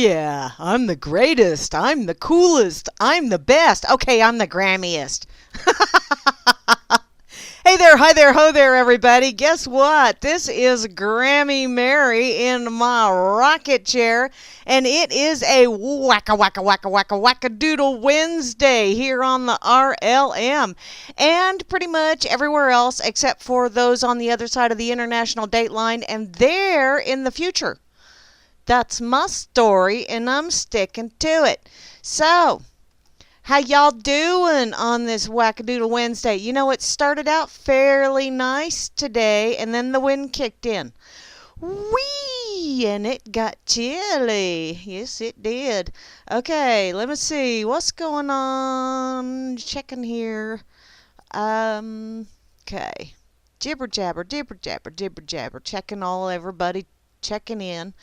yeah, I'm the greatest. I'm the coolest. I'm the best. Okay, I'm the Grammyest. Hey there, hi there, ho there, everybody. Guess what? This is Grammy Mary in my rocket chair, and it is a whack-a-doodle Wednesday here on the RLM, and pretty much everywhere else except for those on the other side of the international date line, and they're in the future. That's my story, and I'm sticking to it. So, how y'all doing on this Whack-A-Doodle Wednesday? You know, it started out fairly nice today, and then the wind kicked in. Whee! And it got chilly. Yes, it did. Okay, let me see. What's going on? Checking here. Okay. Jibber jabber, dibber jabber, dibber jabber. Checking everybody checking in.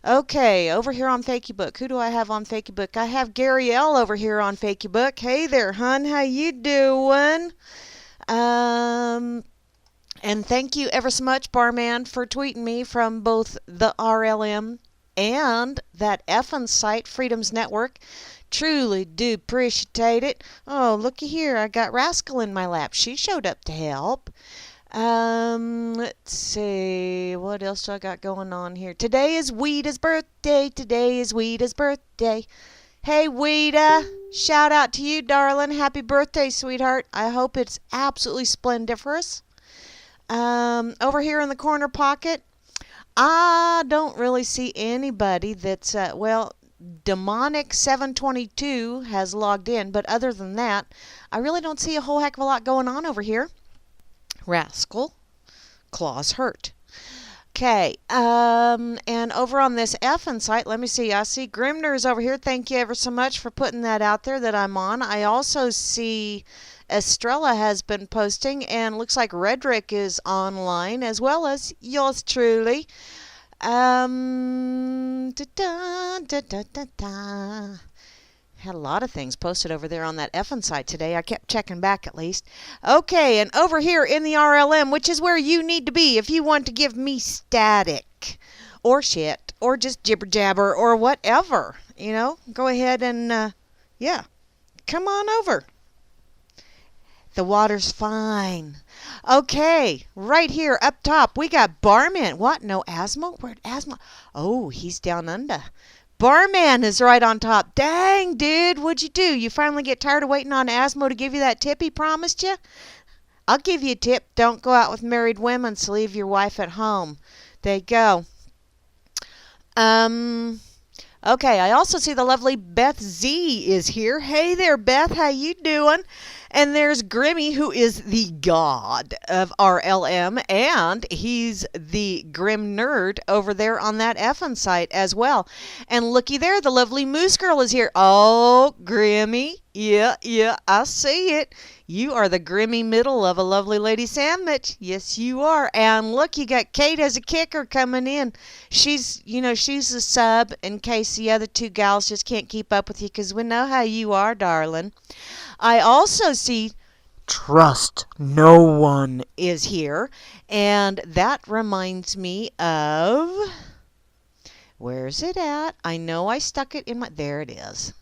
Okay, over here on Facebook. Who do I have on Facebook? I have Gary L over here on Facebook. Hey there, hun. How you doing? And thank you ever so much, Barman, for tweeting me from both the RLM and that effing site, Freedom's Network. Truly do appreciate it. Oh, looky here. I got Rascal in my lap. She showed up to help. Let's see. What else do I got going on here? Today is Weeda's birthday. Today is Weeda's birthday. Hey, Weeda. Shout out to you, darling. Happy birthday, sweetheart. I hope it's absolutely splendiferous. Over here in the corner pocket, I don't really see anybody that's, Demonic 722 has logged in, but other than that, I really don't see a whole heck of a lot going on over here. Rascal, claws hurt. Okay, and over on this effing site, let me see. I see Grimner is over here. Thank you ever so much for putting that out there that I'm on. I also see Estrella has been posting, and looks like Redrick is online, as well as yours truly. Had a lot of things posted over there on that effing site today. I kept checking back at least. Okay, and over here in the RLM, which is where you need to be if you want to give me static or shit or just jibber jabber or whatever. You know, go ahead and, come on over. The water's fine. Okay, right here up top, we got Barman. What? No asthma? Where'd asthma? Oh, he's down under. Barman is right on top. Dang, dude, what'd you do? You finally get tired of waiting on Asmo to give you that tip he promised you? I'll give you a tip. Don't go out with married women, so leave your wife at home. There you go. Okay, I also see the lovely Beth Z is here. Hey there, Beth, how you doing? And there's Grimmy, who is the god of RLM, and he's the grim nerd over there on that effing site as well. And looky there, the lovely Moose Girl is here. Oh, Grimmy, yeah, I see it. You are the Grimmy middle of a lovely lady sandwich. Yes, you are. And look, you got Kate as a kicker coming in. She's a sub in case the other two gals just can't keep up with you, because we know how you are, darling. I also see Trust No One is here, and that reminds me of, where's it at? I know I stuck it in my, there it is.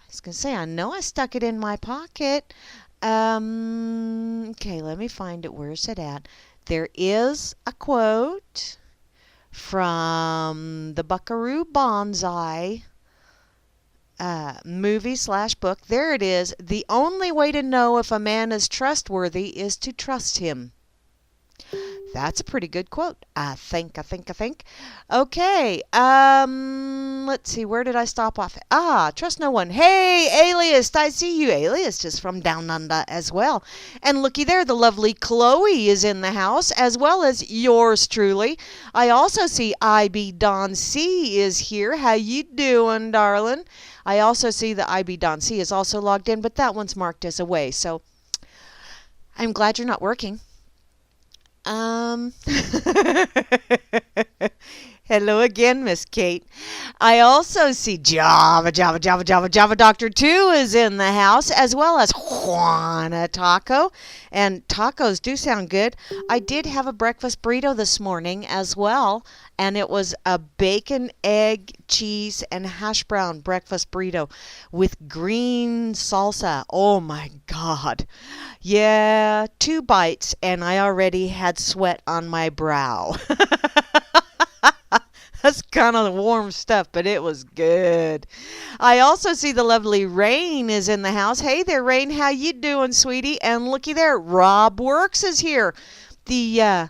I was going to say, I know I stuck it in my pocket. Okay, let me find it. Where's it at? There is a quote from the Buckaroo Banzai movie/book. There it is. The only way to know if a man is trustworthy is to trust him. That's a pretty good quote, I think. Okay, let's see, where did I stop off? Trust no one. Hey, Alias, I see you. Alias is from down under as well. And looky there, the lovely Chloe is in the house, as well as yours truly. I also see IB Don C is here. How you doing, darling? I also see the IB Don C is also logged in, but that one's marked as away, so I'm glad you're not working. Hello again, Miss Kate. I also see Java Doctor 2 is in the house, as well as Juana Taco. And tacos do sound good. I did have a breakfast burrito this morning as well, and it was a bacon, egg, cheese, and hash brown breakfast burrito with green salsa. Oh my God. Yeah, 2 bites, and I already had sweat on my brow. That's kind of warm stuff, but it was good. I also see the lovely Rain is in the house. Hey there, Rain. How you doing, sweetie? And looky there, Rob Works is here. The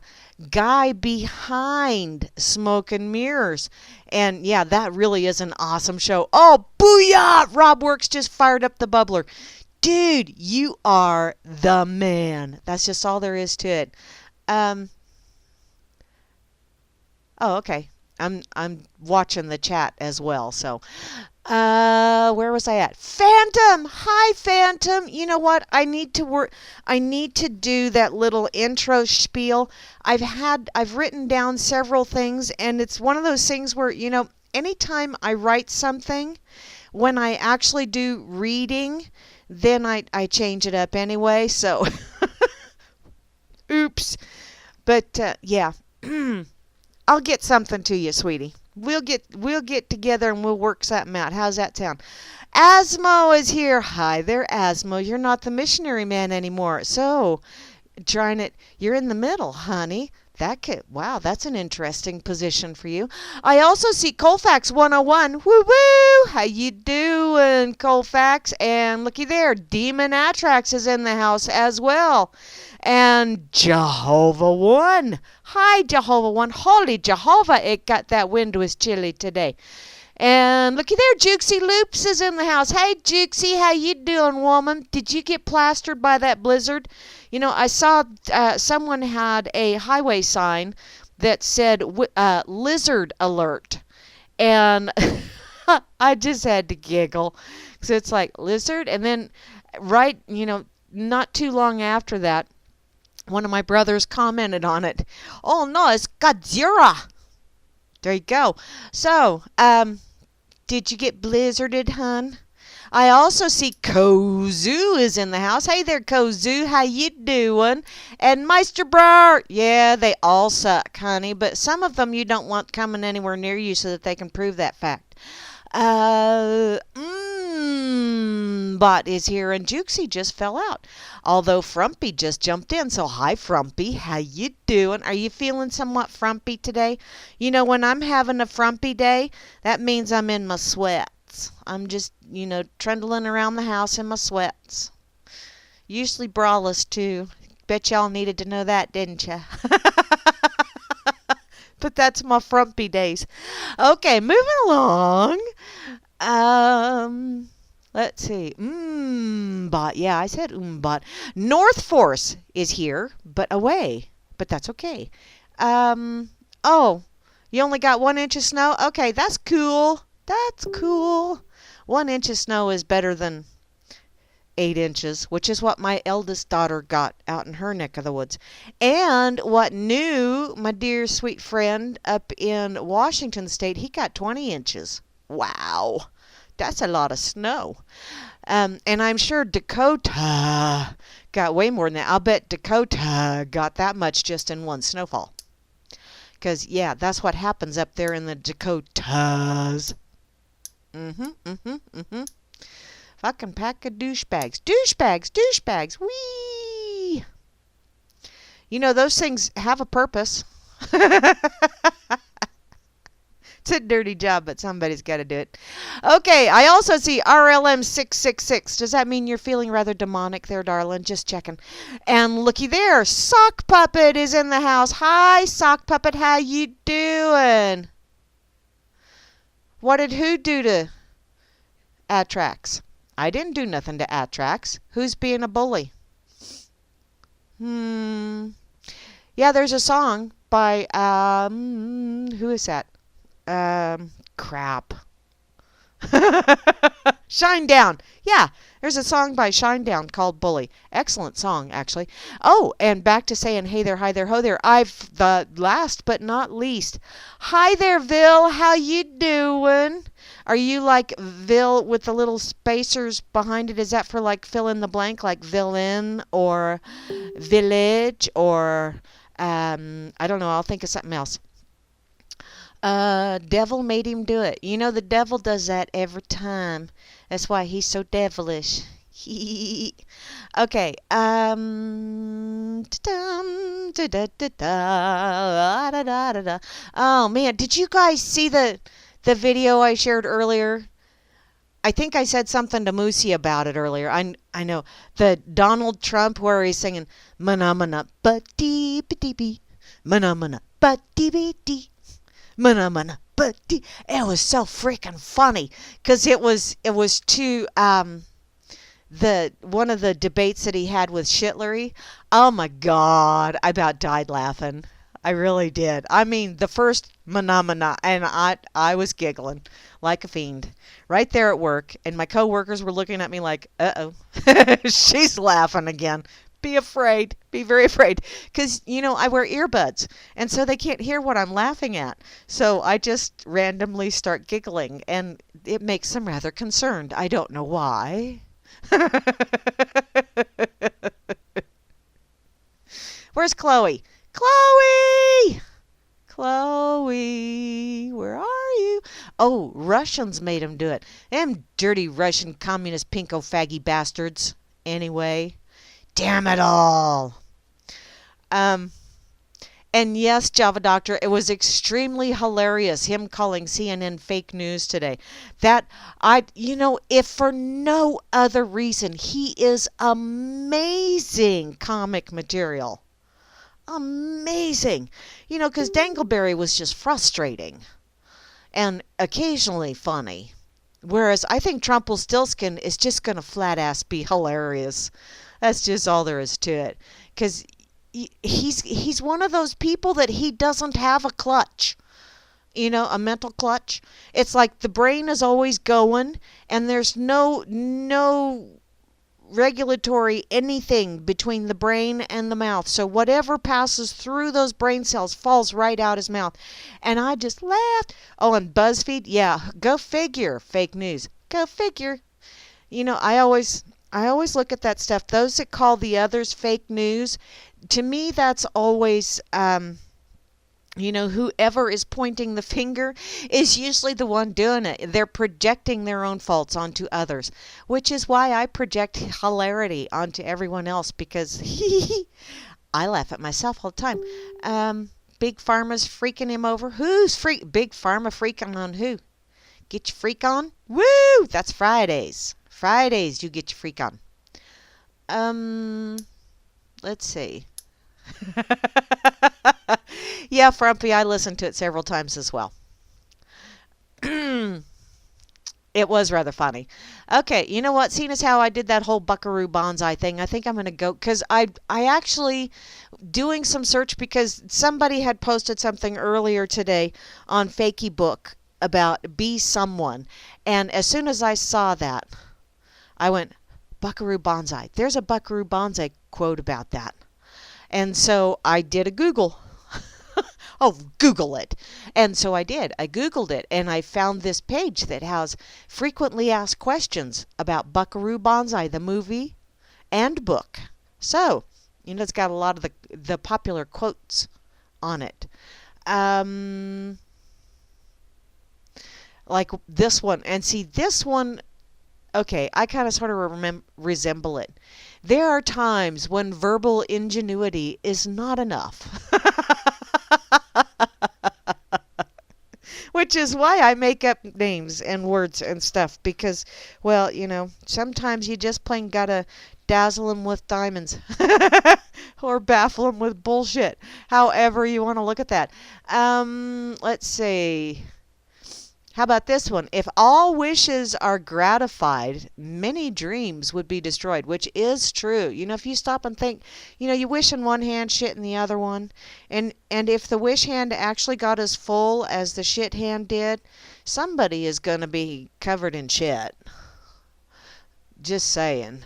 guy behind Smoke and Mirrors. And yeah, that really is an awesome show. Oh, booyah! Rob Works just fired up the bubbler. Dude, you are the man. That's just all there is to it. Oh, okay. I'm watching the chat as well. So, where was I at? Phantom. Hi, Phantom. You know what? I need to do that little intro spiel. I've written down several things, and it's one of those things where, anytime I write something, when I actually do reading, then I change it up anyway. So, oops. But yeah. I'll get something to you, sweetie. We'll get together and we'll work something out. How's that sound? Asmo is here. Hi there, Asmo. You're not the missionary man anymore. So, you're in the middle, honey. Wow, that's an interesting position for you. I also see Colfax 101. Woo woo! How you doing, Colfax? And looky there, Demon Atrax is in the house as well. And Jehovah One. Hi, Jehovah One. Holy Jehovah, it got that wind was chilly today. And looky there, Jukesy Loops is in the house. Hey, Jukesy, how you doing, woman? Did you get plastered by that blizzard? I saw someone had a highway sign that said lizard alert. And I just had to giggle. So it's like lizard. And then not too long after that, one of my brothers commented on it. Oh, no, it's Godzilla. There you go. So, did you get blizzarded, hun? I also see Kozu is in the house. Hey there, Kozu. How you doing? And Meister Brar. Yeah, they all suck, honey. But some of them you don't want coming anywhere near you so that they can prove that fact. Bot is here, and Jukesy just fell out. Although Frumpy just jumped in. So hi, Frumpy. How you doing? Are you feeling somewhat frumpy today? When I'm having a frumpy day, that means I'm in my sweats. I'm just, trundling around the house in my sweats. Usually braless, too. Bet y'all needed to know that, didn't ya? But that's my frumpy days. Okay, moving along. Let's see. Bot. Yeah, I said bot. North Force is here, but away. But that's okay. Oh, you only got 1 inch of snow? Okay, that's cool. That's cool. 1 inch of snow is better than 8 inches, which is what my eldest daughter got out in her neck of the woods. And what my dear sweet friend up in Washington State, he got 20 inches. Wow. That's a lot of snow. And I'm sure Dakota got way more than that. I'll bet Dakota got that much just in one snowfall. Because, yeah, that's what happens up there in the Dakotas. Fucking pack of douchebags. Douchebags. Whee! Those things have a purpose. It's a dirty job, but somebody's got to do it. Okay, I also see RLM666. Does that mean you're feeling rather demonic there, darling? Just checking. And looky there, Sock Puppet is in the house. Hi, Sock Puppet. How you doing? What did who do to Atrax? I didn't do nothing to Atrax. Who's being a bully? Yeah, there's a song by, who is that? Crap. Shine Down. Yeah, There's a song by Shinedown called Bully. Excellent song, actually. Oh, and back to saying hey there, hi there, ho there. The last but not least. Hi there, Vil. How you doing? Are you like Vil with the little spacers behind it? Is that for like fill in the blank, like villain or village or I don't know. I'll think of something else. Devil made him do it. You know, the devil does that every time. That's why he's so devilish. Okay. Oh man, did you guys see the video I shared earlier? I think I said something to Moosey about it earlier. I know the Donald Trump where he's singing mana mana ba dee ba dee bee mana mana ba dee bee dee. But it was so freaking funny because it was to the one of the debates that he had with Shitlery. Oh my God, I about died laughing. I really did. I mean, the first mana, and I was giggling like a fiend right there at work, and my coworkers were looking at me like, uh-oh, she's laughing again. Be afraid. Be very afraid. Because, you know, I wear earbuds. And so they can't hear what I'm laughing at. So I just randomly start giggling. And it makes them rather concerned. I don't know why. Where's Chloe? Chloe! Chloe, where are you? Oh, Russians made him do it. Them dirty Russian communist pinko faggy bastards. Anyway. Damn it all. And yes, Java Doctor, it was extremely hilarious, him calling CNN fake news today. You know, if for no other reason, he is amazing comic material. Amazing. You know, because Dangleberry was just frustrating and occasionally funny. Whereas I think Trumpelstiltskin is just going to flat ass be hilarious. That's just all there is to it. Because he's one of those people that he doesn't have a clutch. You know, a mental clutch. It's like the brain is always going, and there's no regulatory anything between the brain and the mouth. So whatever passes through those brain cells falls right out his mouth. And I just laughed. Oh, and BuzzFeed, yeah, go figure. Fake news. Go figure. You know, I always look at that stuff. Those that call the others fake news, to me, that's always, you know, whoever is pointing the finger is usually the one doing it. They're projecting their own faults onto others, which is why I project hilarity onto everyone else because I laugh at myself all the time. Big Pharma's freaking him over. Who's Big Pharma freaking on who? Get your freak on? Woo! That's Fridays. Fridays, you get your freak on. Let's see. Yeah, Frumpy, I listened to it several times as well. It was rather funny. Okay, you know what? Seeing as how I did that whole Buckaroo Banzai thing, I think I'm going to go, because I actually, doing some search, because somebody had posted something earlier today on Fakey Book about Be Someone, and as soon as I saw that, I went, Buckaroo Banzai. There's a Buckaroo Banzai quote about that. And so I did a Google. Oh, Google it. And so I did. I Googled it, and I found this page that has frequently asked questions about Buckaroo Banzai, the movie and book. So, you know, it's got a lot of the popular quotes on it. Like this one. And see, this one, okay, I kind of sort of resemble it. There are times when verbal ingenuity is not enough. Which is why I make up names and words and stuff. Because, well, you know, sometimes you just plain gotta dazzle them with diamonds. Or baffle them with bullshit. However you want to look at that. Let's see. How about this one? If all wishes are gratified, many dreams would be destroyed, which is true. You know, if you stop and think, you know, you wish in one hand, shit in the other one. And if the wish hand actually got as full as the shit hand did, somebody is going to be covered in shit. Just saying.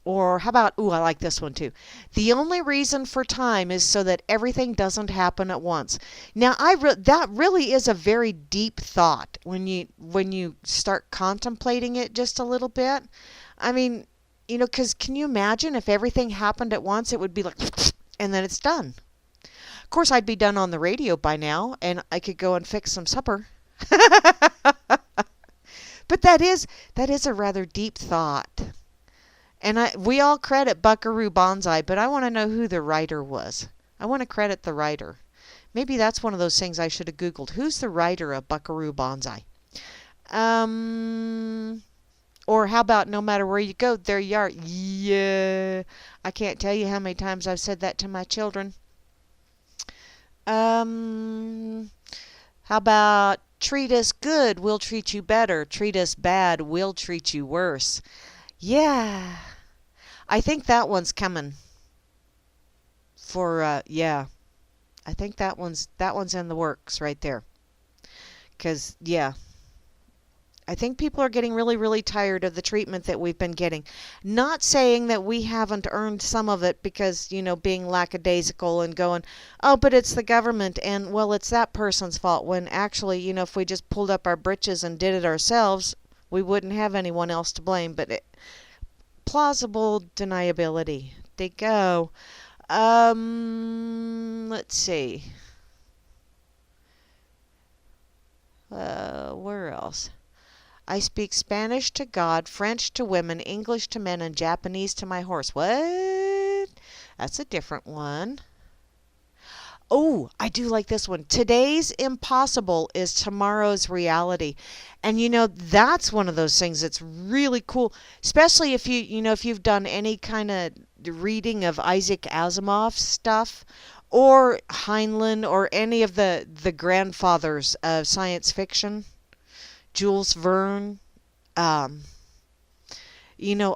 Or how about, ooh, I like this one too. The only reason for time is so that everything doesn't happen at once. Now, that really is a very deep thought when you start contemplating it just a little bit. I mean, 'cause can you imagine if everything happened at once? It would be like, and then it's done. Of course, I'd be done on the radio by now, and I could go and fix some supper. But that is a rather deep thought. And we all credit Buckaroo Banzai, but I want to know who the writer was. I want to credit the writer. Maybe that's one of those things I should have Googled. Who's the writer of Buckaroo Banzai? Or how about no matter where you go, there you are. Yeah. I can't tell you how many times I've said that to my children. How about treat us good, we'll treat you better. Treat us bad, we'll treat you worse. Yeah. I think that one's coming. Yeah. I think that one's in the works right there. 'Cause yeah. I think people are getting really, really tired of the treatment that we've been getting. Not saying that we haven't earned some of it because, being lackadaisical and going, oh, but it's the government and, well, it's that person's fault. When actually, if we just pulled up our britches and did it ourselves, we wouldn't have anyone else to blame. But plausible deniability. They go. Let's see. Where else? I speak Spanish to God, French to women, English to men, and Japanese to my horse. What? That's a different one. Oh, I do like this one. Today's impossible is tomorrow's reality. And that's one of those things that's really cool, especially if if you've done any kind of reading of Isaac Asimov's stuff or Heinlein or any of the grandfathers of science fiction. Jules Verne, a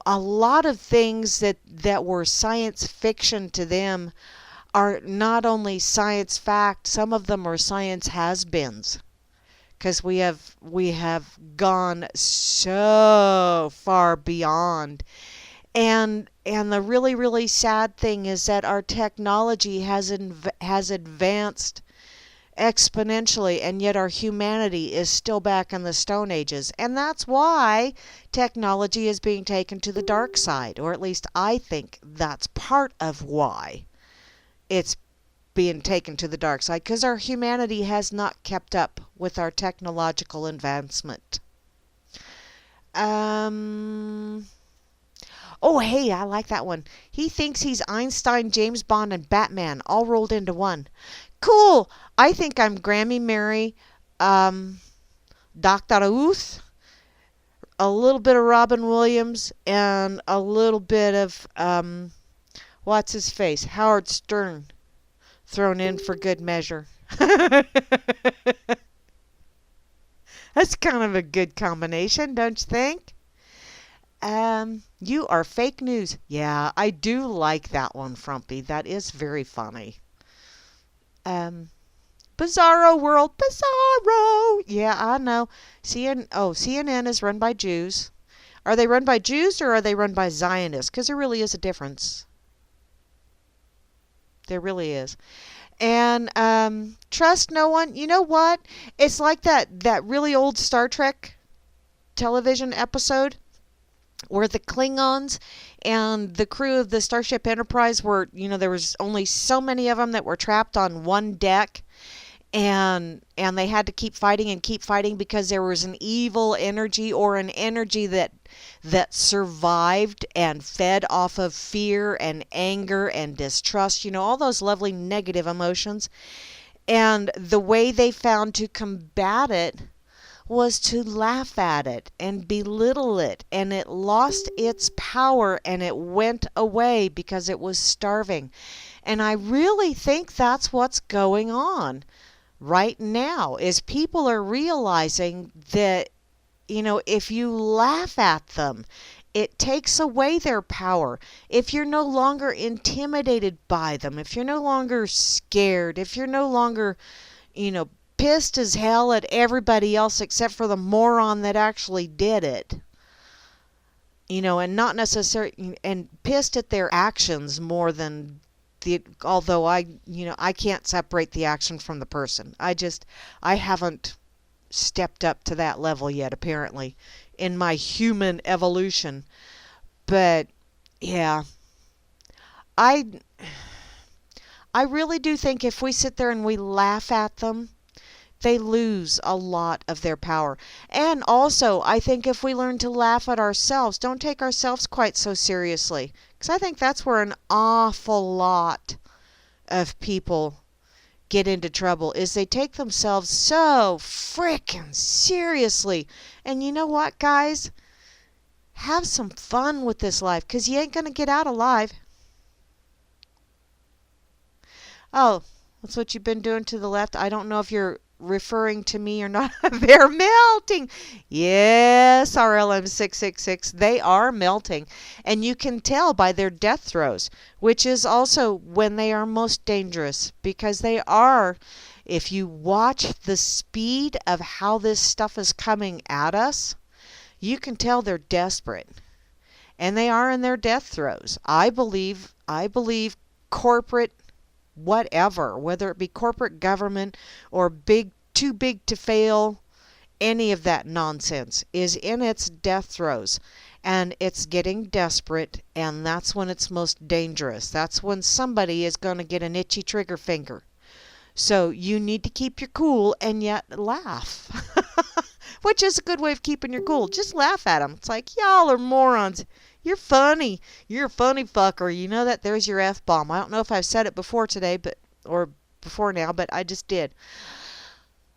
lot of things that were science fiction to them are not only science fact, some of them are science has-beens. Because we have gone so far beyond. And the really, really sad thing is that our technology has advanced exponentially, and yet our humanity is still back in the Stone Ages. And that's why technology is being taken to the dark side, or at least I think that's part of why it's being taken to the dark side, because our humanity has not kept up with our technological advancement. Oh, hey, I like that one. He thinks he's Einstein, James Bond, and Batman all rolled into one. Cool. I think I'm Grammy Mary, Dr. Ruth, a little bit of Robin Williams, and a little bit of, what's his face? Howard Stern thrown in for good measure. That's kind of a good combination, don't you think? You are fake news. Yeah, I do like that one, Frumpy. That is very funny. Bizarro world, bizarro. Yeah, I know. CNN is run by Jews. Are they run by Jews or are they run by Zionists? Because there really is a difference. There really is. And trust no one. You know what? It's like that really old Star Trek television episode where the Klingons and the crew of the Starship Enterprise were, there was only so many of them that were trapped on one deck, and they had to keep fighting because there was an evil energy, or an energy that survived and fed off of fear and anger and distrust, all those lovely negative emotions. And the way they found to combat it was to laugh at it and belittle it, and it lost its power and it went away because it was starving. And I really think that's what's going on right now, is people are realizing that, if you laugh at them, it takes away their power. If you're no longer intimidated by them, if you're no longer scared, if you're no longer, pissed as hell at everybody else except for the moron that actually did it. And not necessarily, and pissed at their actions more than although I can't separate the action from the person. I haven't stepped up to that level yet, apparently, in my human evolution. But yeah, I I really do think if we sit there and we laugh at them, they lose a lot of their power. And also, I think if we learn to laugh at ourselves, don't take ourselves quite so seriously. Because I think that's where an awful lot of people get into trouble, is they take themselves so frickin' seriously. And you know what, guys? Have some fun with this life, because you ain't going to get out alive. Oh, that's what you've been doing to the left. I don't know if you're referring to me or not. They're melting. Yes, RLM 666. They are melting. And you can tell by their death throes, which is also when they are most dangerous, because they are, if you watch the speed of how this stuff is coming at us, you can tell they're desperate. And they are in their death throes. I believe corporate whatever, whether it be corporate government or too big to fail, any of that nonsense is in its death throes, and it's getting desperate, and that's when it's most dangerous. That's when somebody is going to get an itchy trigger finger. So you need to keep your cool and yet laugh. Which is a good way of keeping your cool. Just laugh at them. It's like, y'all are morons. You're funny. You're a funny fucker. You know that? There's your F-bomb. I don't know if I've said it before today, or before now, but I just did.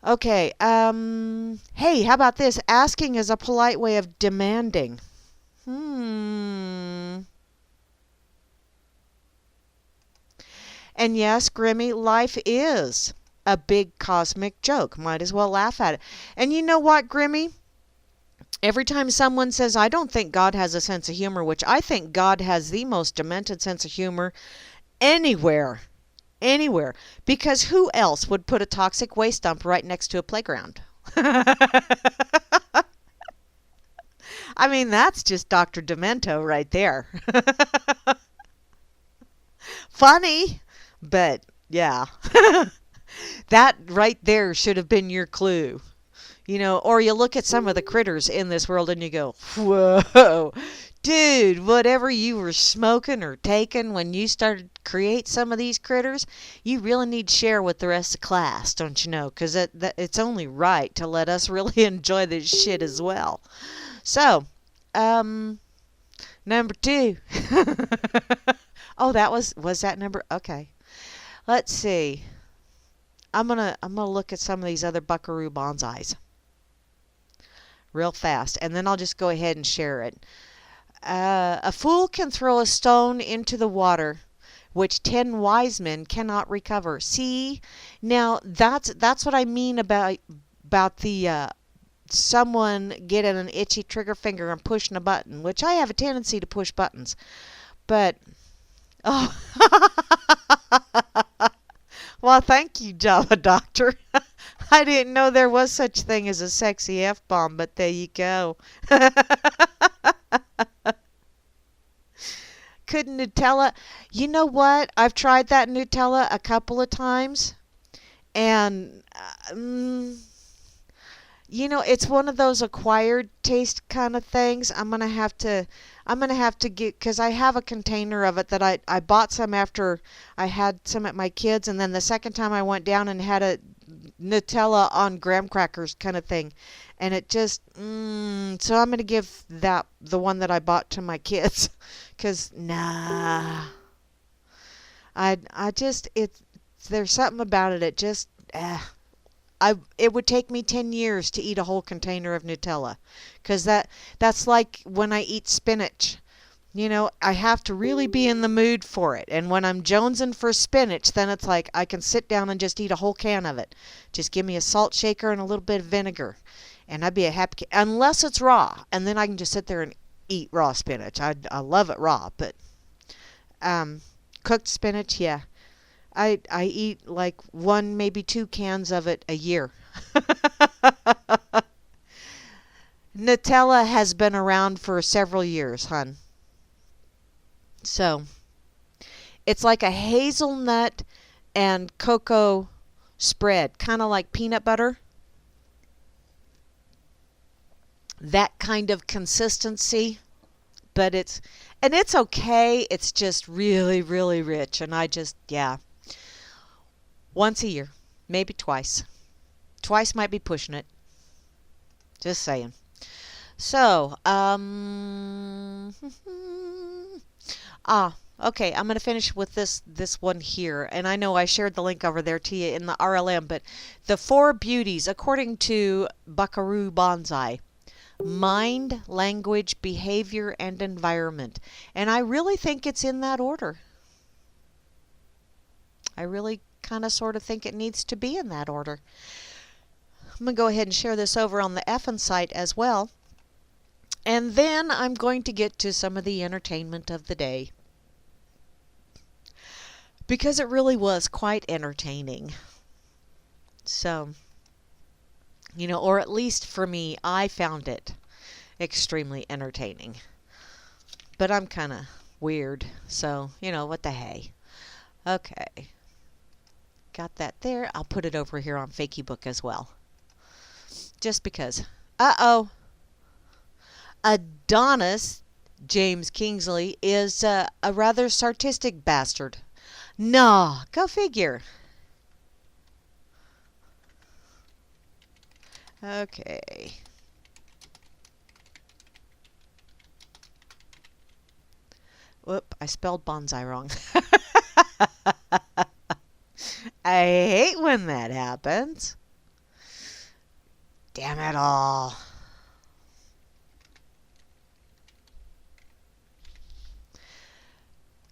Okay. Hey, how about this? Asking is a polite way of demanding. And yes, Grammy, life is a big cosmic joke. Might as well laugh at it. And you know what, Grammy? Every time someone says, I don't think God has a sense of humor, which I think God has the most demented sense of humor anywhere. Anywhere. Because who else would put a toxic waste dump right next to a playground? I mean, that's just Dr. Demento right there. Funny, but yeah. That right there should have been your clue. Or you look at some of the critters in this world and you go, whoa, dude, whatever you were smoking or taking when you started to create some of these critters, you really need to share with the rest of the class, don't you know? Because it's only right to let us really enjoy this shit as well. So, number 2. Oh, was that number? Okay. Let's see. I'm gonna look at some of these other Buckaroo Banzais real fast, and then I'll just go ahead and share it. A fool can throw a stone into the water, which 10 wise men cannot recover. See, now that's what I mean about the someone getting an itchy trigger finger and pushing a button, which I have a tendency to push buttons, but oh. Well, thank you, Java Doctor. I didn't know there was such thing as a sexy F-bomb, but there you go. Couldn't Nutella? You know what? I've tried that Nutella a couple of times, and it's one of those acquired taste kind of things. I'm gonna have to get, because I have a container of it that I bought some after I had some at my kids, and then the second time I went down and had a Nutella on graham crackers kind of thing, and it just so I'm gonna give that the one that I bought to my kids, because I just there's something about it. It just it would take me 10 years to eat a whole container of Nutella, because that's like when I eat spinach. I have to really be in the mood for it. And when I'm jonesing for spinach, then it's like I can sit down and just eat a whole can of it. Just give me a salt shaker and a little bit of vinegar, and I'd be a happy unless it's raw, and then I can just sit there and eat raw spinach. I love it raw, but cooked spinach, yeah. I eat like 1, maybe 2 cans of it a year. Nutella has been around for several years, hun. So, it's like a hazelnut and cocoa spread, kind of like peanut butter. That kind of consistency, but it's okay. It's just really, really rich, and yeah, once a year, maybe twice. Twice might be pushing it. Just saying. So, okay, I'm going to finish with this one here. And I know I shared the link over there to you in the RLM, but the 4 beauties, according to Buckaroo Banzai: mind, language, behavior, and environment. And I really think it's in that order. I really kind of sort of think it needs to be in that order. I'm going to go ahead and share this over on the effin site as well. And then I'm going to get to some of the entertainment of the day, because it really was quite entertaining. So, or at least for me, I found it extremely entertaining. But I'm kind of weird, so, what the hey. Okay. Got that there. I'll put it over here on Facebook as well. Just because. Uh-oh. Adonis, James Kingsley, is a rather sarcastic bastard. Nah, go figure. Okay. Whoop, I spelled bonsai wrong. I hate when that happens. Damn it all.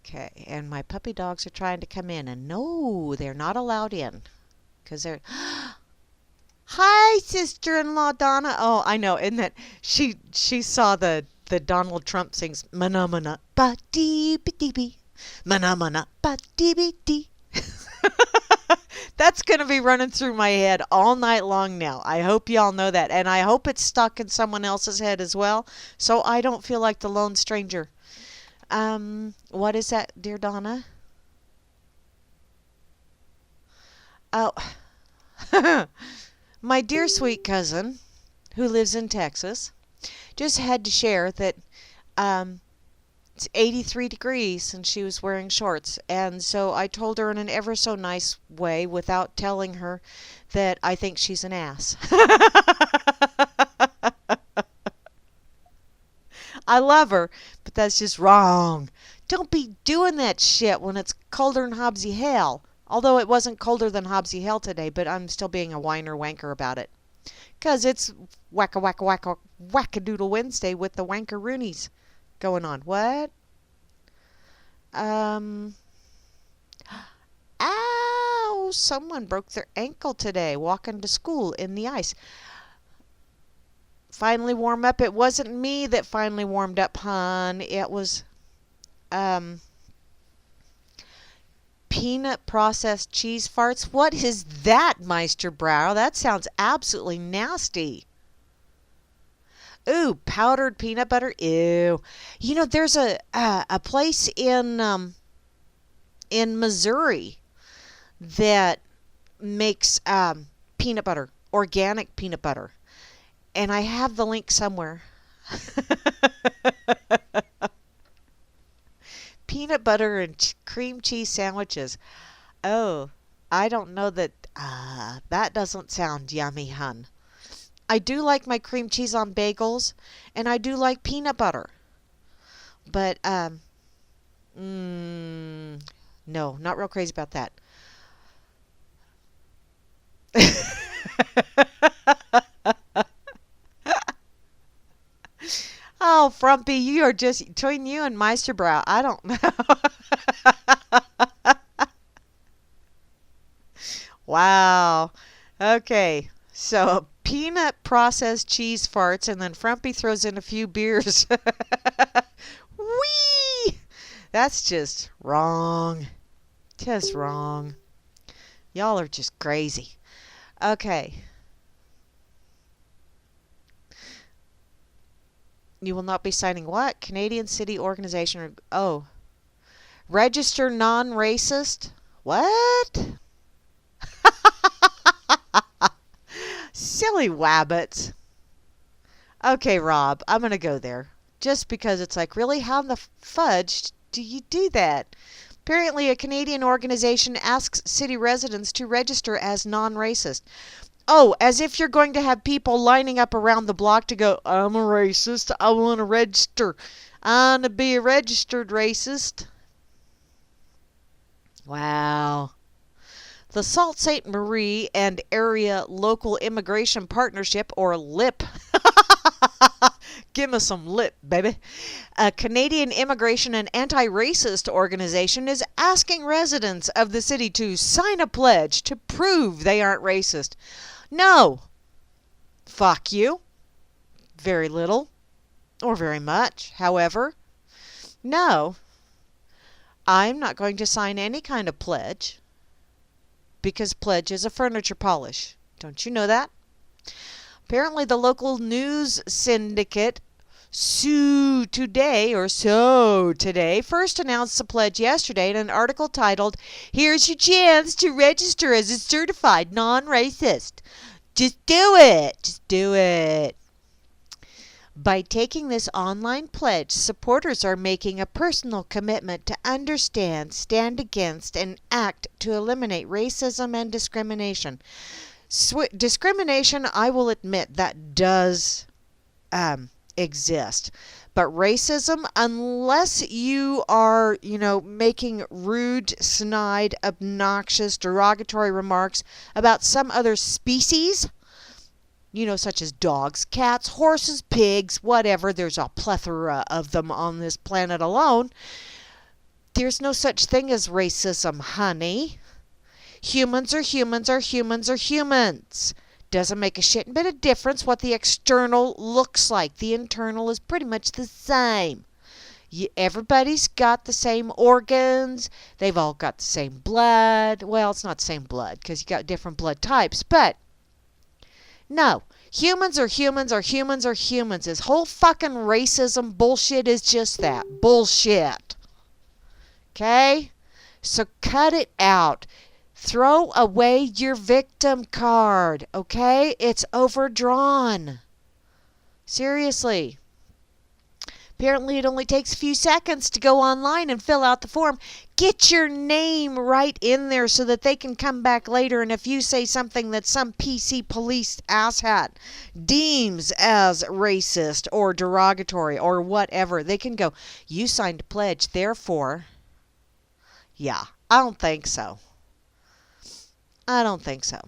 Okay, and my puppy dogs are trying to come in, and no, they're not allowed in, because they're... Hi, sister-in-law Donna. Oh, I know, and that she saw the Donald Trump sings mana mana ba dee be dee be mana mana ba dee be dee. That's going to be running through my head all night long now. I hope y'all know that, and I hope it's stuck in someone else's head as well, so I don't feel like the lone stranger. What is that, dear Donna? Oh, my dear sweet cousin, who lives in Texas, just had to share that it's 83 degrees and she was wearing shorts. And so I told her in an ever so nice way, without telling her, that I think she's an ass. I love her, but that's just wrong. Don't be doing that shit when it's colder than Hobbsy hell. Although it wasn't colder than Hobbsy hell today, but I'm still being a whiner wanker about it. 'Cause it's whack-a-doodle Wednesday with the wankeroonies going on. What? Ow! Someone broke their ankle today walking to school in the ice. Finally warm up. It wasn't me that finally warmed up, hon. It was peanut processed cheese farts. What is that, Meisterbrow? That sounds absolutely nasty. Ooh, powdered peanut butter. Ew. There's a place in Missouri that makes peanut butter, organic peanut butter. And I have the link somewhere. Peanut butter and cream cheese sandwiches. Oh, I don't know that. That doesn't sound yummy, hun. I do like my cream cheese on bagels, and I do like peanut butter. But, no, not real crazy about that. Oh, Frumpy, you are just between you and Meisterbrow. I don't know. Wow. Okay. So peanut processed cheese farts, and then Frumpy throws in a few beers. Whee! That's just wrong. Just wrong. Y'all are just crazy. Okay. You will not be signing what? Canadian City Organization. Oh. Register non-racist? What? Silly wabbits. Okay, Rob, I'm going to go there. Just because it's like, really? How in the fudge do you do that? Apparently, a Canadian organization asks city residents to register as non-racist. Oh, as if you're going to have people lining up around the block to go, I'm a racist. I want to register. I want to be a registered racist. Wow. The Sault Ste. Marie and Area Local Immigration Partnership, or LIP. Give us some lip, baby. A Canadian immigration and anti-racist organization is asking residents of the city to sign a pledge to prove they aren't racist. No. Fuck you. Very little. Or very much. However, no. I'm not going to sign any kind of pledge. Because pledge is a furniture polish. Don't you know that? Apparently, the local news syndicate So Today first announced the pledge yesterday in an article titled, "Here's your chance to register as a certified non-racist. Just do it. Just do it." By taking this online pledge, supporters are making a personal commitment to understand, stand against, and act to eliminate racism and discrimination. Discrimination, I will admit, that does exist. But racism, unless you are, making rude, snide, obnoxious, derogatory remarks about some other species, such as dogs, cats, horses, pigs, whatever, there's a plethora of them on this planet alone, there's no such thing as racism, honey. Humans are humans are humans are humans. Doesn't make a shit bit of difference what the external looks like. The internal is pretty much the same. Everybody's got the same organs. They've all got the same blood. Well, it's not the same blood because you got different blood types. But no, humans are humans are humans are humans. This whole fucking racism bullshit is just that. Bullshit. Okay? So cut it out. Throw away your victim card, okay? It's overdrawn. Seriously. Apparently it only takes a few seconds to go online and fill out the form. Get your name right in there so that they can come back later, and if you say something that some PC police asshat deems as racist or derogatory or whatever, they can go, you signed a pledge, therefore, yeah, I don't think so. I don't think so.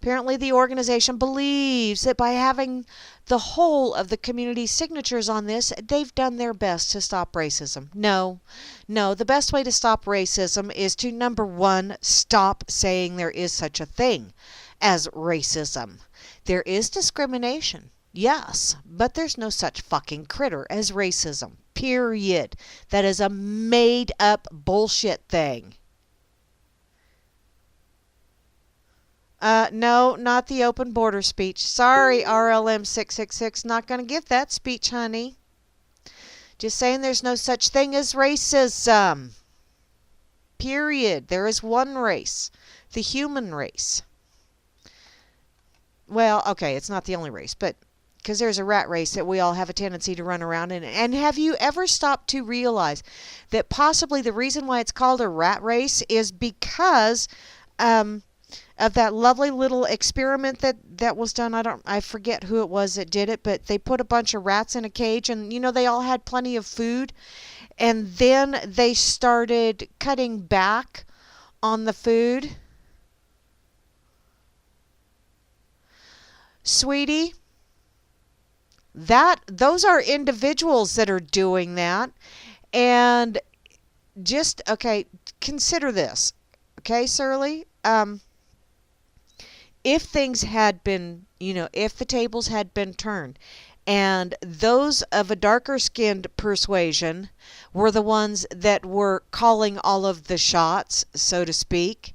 Apparently, the organization believes that by having the whole of the community's signatures on this, they've done their best to stop racism. No, the best way to stop racism is to, number one, stop saying there is such a thing as racism. There is discrimination, yes, but there's no such fucking critter as racism. Period. That is a made-up bullshit thing. No, not the open border speech. Sorry, RLM 666, not going to give that speech, honey. Just saying there's no such thing as racism. Period. There is one race, the human race. Well, okay, it's not the only race, but because there's a rat race that we all have a tendency to run around in. And have you ever stopped to realize that possibly the reason why it's called a rat race is because of that lovely little experiment that was done. I forget who it was that did it, but they put a bunch of rats in a cage, and they all had plenty of food, and then they started cutting back on the food. Sweetie, those are individuals that are doing that, and just consider this, okay, Surly. If things had been, if the tables had been turned And those of a darker skinned persuasion were the ones that were calling all of the shots, so to speak.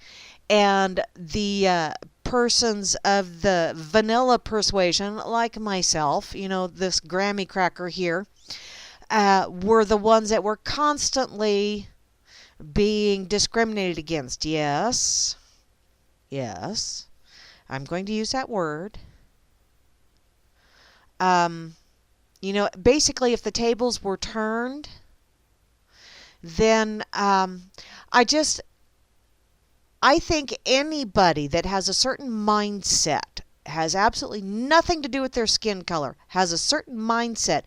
And the persons of the vanilla persuasion, like myself, this Grammy cracker here, were the ones that were constantly being discriminated against. Yes, yes, I'm going to use that word. Basically, if the tables were turned, then I think anybody that has a certain mindset, has absolutely nothing to do with their skin color, has a certain mindset.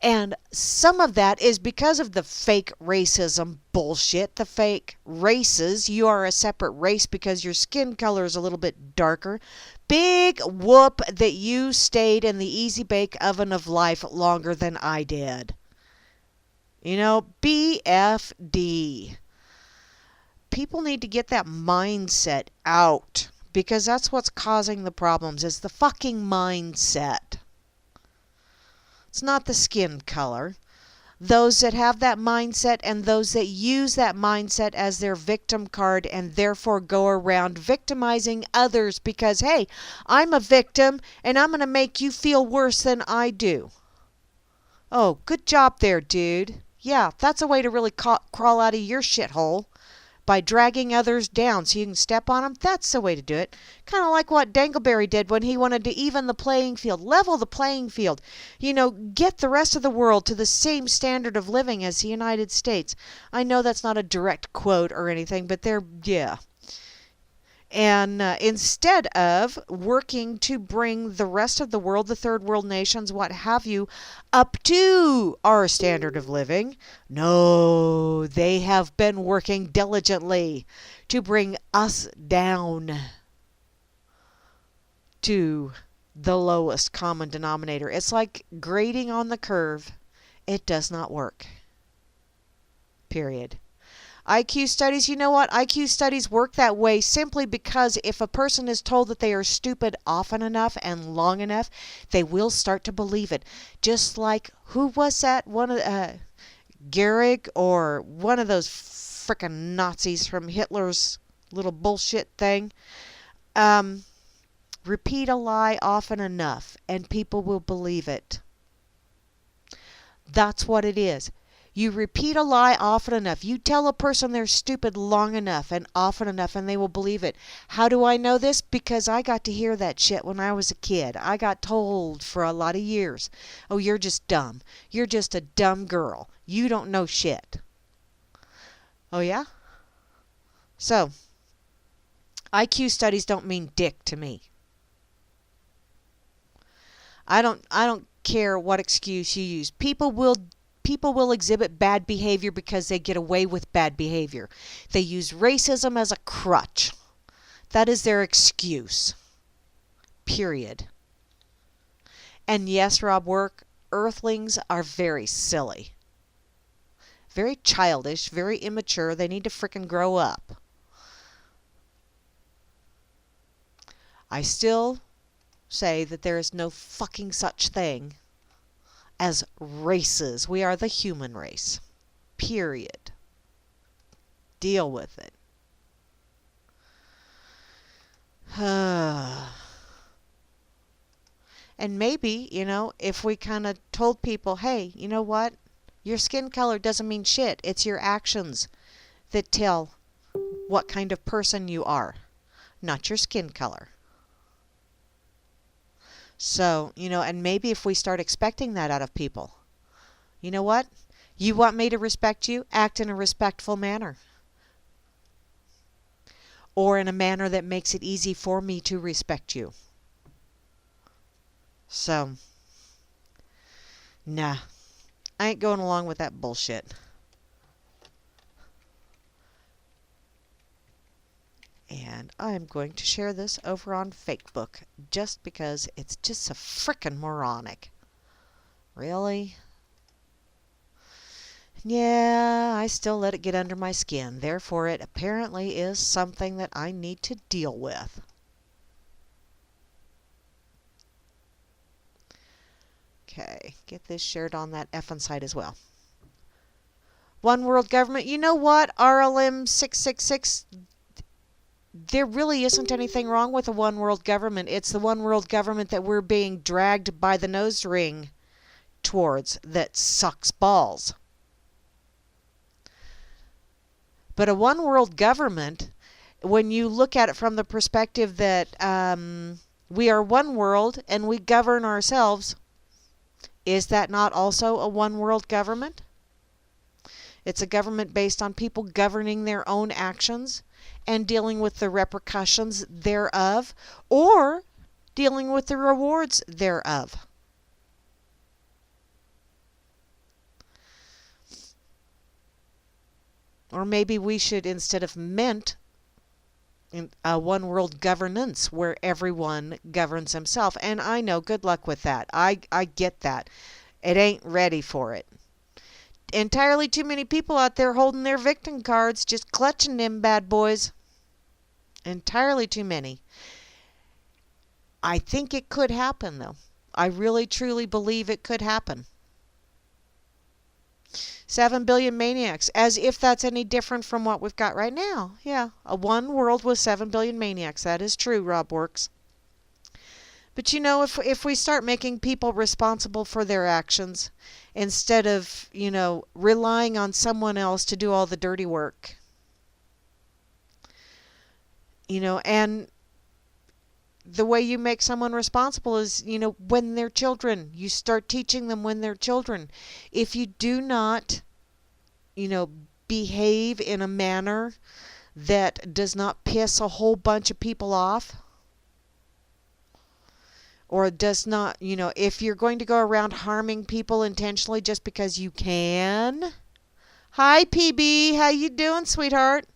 And some of that is because of the fake racism bullshit, the fake races. You are a separate race because your skin color is a little bit darker. Big whoop that you stayed in the easy bake oven of life longer than I did. BFD. People need to get that mindset out because that's what's causing the problems, is the fucking mindset. It's not the skin color. Those that have that mindset and those that use that mindset as their victim card and therefore go around victimizing others because, hey, I'm a victim and I'm going to make you feel worse than I do. Oh, good job there, dude. Yeah, that's a way to really crawl out of your shithole. By dragging others down so you can step on them. That's the way to do it. Kind of like what Dangleberry did when he wanted to even the playing field, level the playing field. Get the rest of the world to the same standard of living as the United States. I know that's not a direct quote or anything, but yeah. And instead of working to bring the rest of the world, the third world nations, what have you, up to our standard of living, no, they have been working diligently to bring us down to the lowest common denominator. It's like grading on the curve. It does not work. Period. IQ studies, you know what? IQ studies work that way simply because if a person is told that they are stupid often enough and long enough, they will start to believe it. Just like, who was that? One of Gehrig or one of those frickin' Nazis from Hitler's little bullshit thing. Repeat a lie often enough and people will believe it. That's what it is. You repeat a lie often enough. You tell a person they're stupid long enough and often enough and they will believe it. How do I know this? Because I got to hear that shit when I was a kid. I got told for a lot of years, oh, you're just dumb. You're just a dumb girl. You don't know shit. Oh, yeah? So, IQ studies don't mean dick to me. I don't care what excuse you use. People will exhibit bad behavior because they get away with bad behavior. They use racism as a crutch. That is their excuse. Period. And yes, Rob Work, earthlings are very silly. Very childish, very immature. They need to frickin' grow up. I still say that there is no fucking such thing as races. We are the human race. Period. Deal with it. And maybe, if we kind of told people, hey, you know what? Your skin color doesn't mean shit. It's your actions that tell what kind of person you are, not your skin color. So, and maybe if we start expecting that out of people, you know what? You want me to respect you? Act in a respectful manner. Or in a manner that makes it easy for me to respect you. So, nah. I ain't going along with that bullshit. And I'm going to share this over on Facebook just because it's just so frickin' moronic. Really? Yeah, I still let it get under my skin. Therefore, it apparently is something that I need to deal with. Okay, get this shared on that effing site as well. One world government. You know what, RLM 666? There really isn't anything wrong with a one world government. It's the one world government that we're being dragged by the nose ring towards that sucks balls. But a one world government, when you look at it from the perspective that we are one world and we govern ourselves, is that not also a one world government? It's a government based on people governing their own actions and dealing with the repercussions thereof, or dealing with the rewards thereof. Or maybe we should, instead of mint, a one world governance where everyone governs himself. And I know, good luck with that. I get that. It ain't ready for it. Entirely too many people out there holding their victim cards, just clutching them bad boys. Entirely too many. I think it could happen, though. I really, truly believe it could happen. 7 billion maniacs, as if that's any different from what we've got right now. Yeah, a one world with 7 billion maniacs. That is true, Rob Works. But you know, if we start making people responsible for their actions, instead of, you know, relying on someone else to do all the dirty work, you know, and the way you make someone responsible is, you know, when they're children. You start teaching them when they're children. If you do not, you know, behave in a manner that does not piss a whole bunch of people off, or does not, you know, if you're going to go around harming people intentionally just because you can. Hi, PB. How you doing, sweetheart?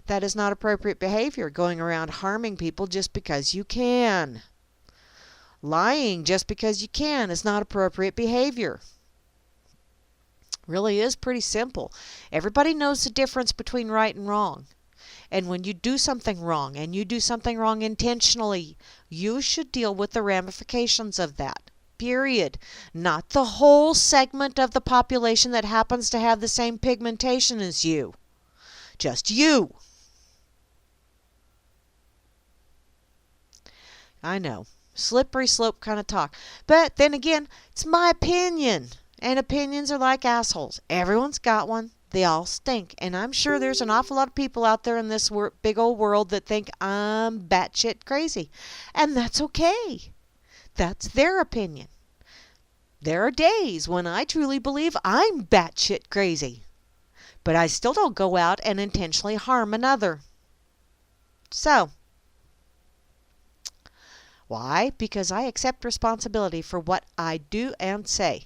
That is not appropriate behavior, going around harming people just because you can. Lying just because you can is not appropriate behavior. Really is pretty simple. Everybody knows the difference between right and wrong. And when you do something wrong, and you do something wrong intentionally, you should deal with the ramifications of that. Period. Not the whole segment of the population that happens to have the same pigmentation as you. Just you. I know. Slippery slope kind of talk. But then again, it's my opinion. And opinions are like assholes. Everyone's got one. They all stink. And I'm sure there's an awful lot of people out there in this big old world that think I'm batshit crazy. And that's okay. That's their opinion. There are days when I truly believe I'm batshit crazy. But I still don't go out and intentionally harm another. So, why? Because I accept responsibility for what I do and say.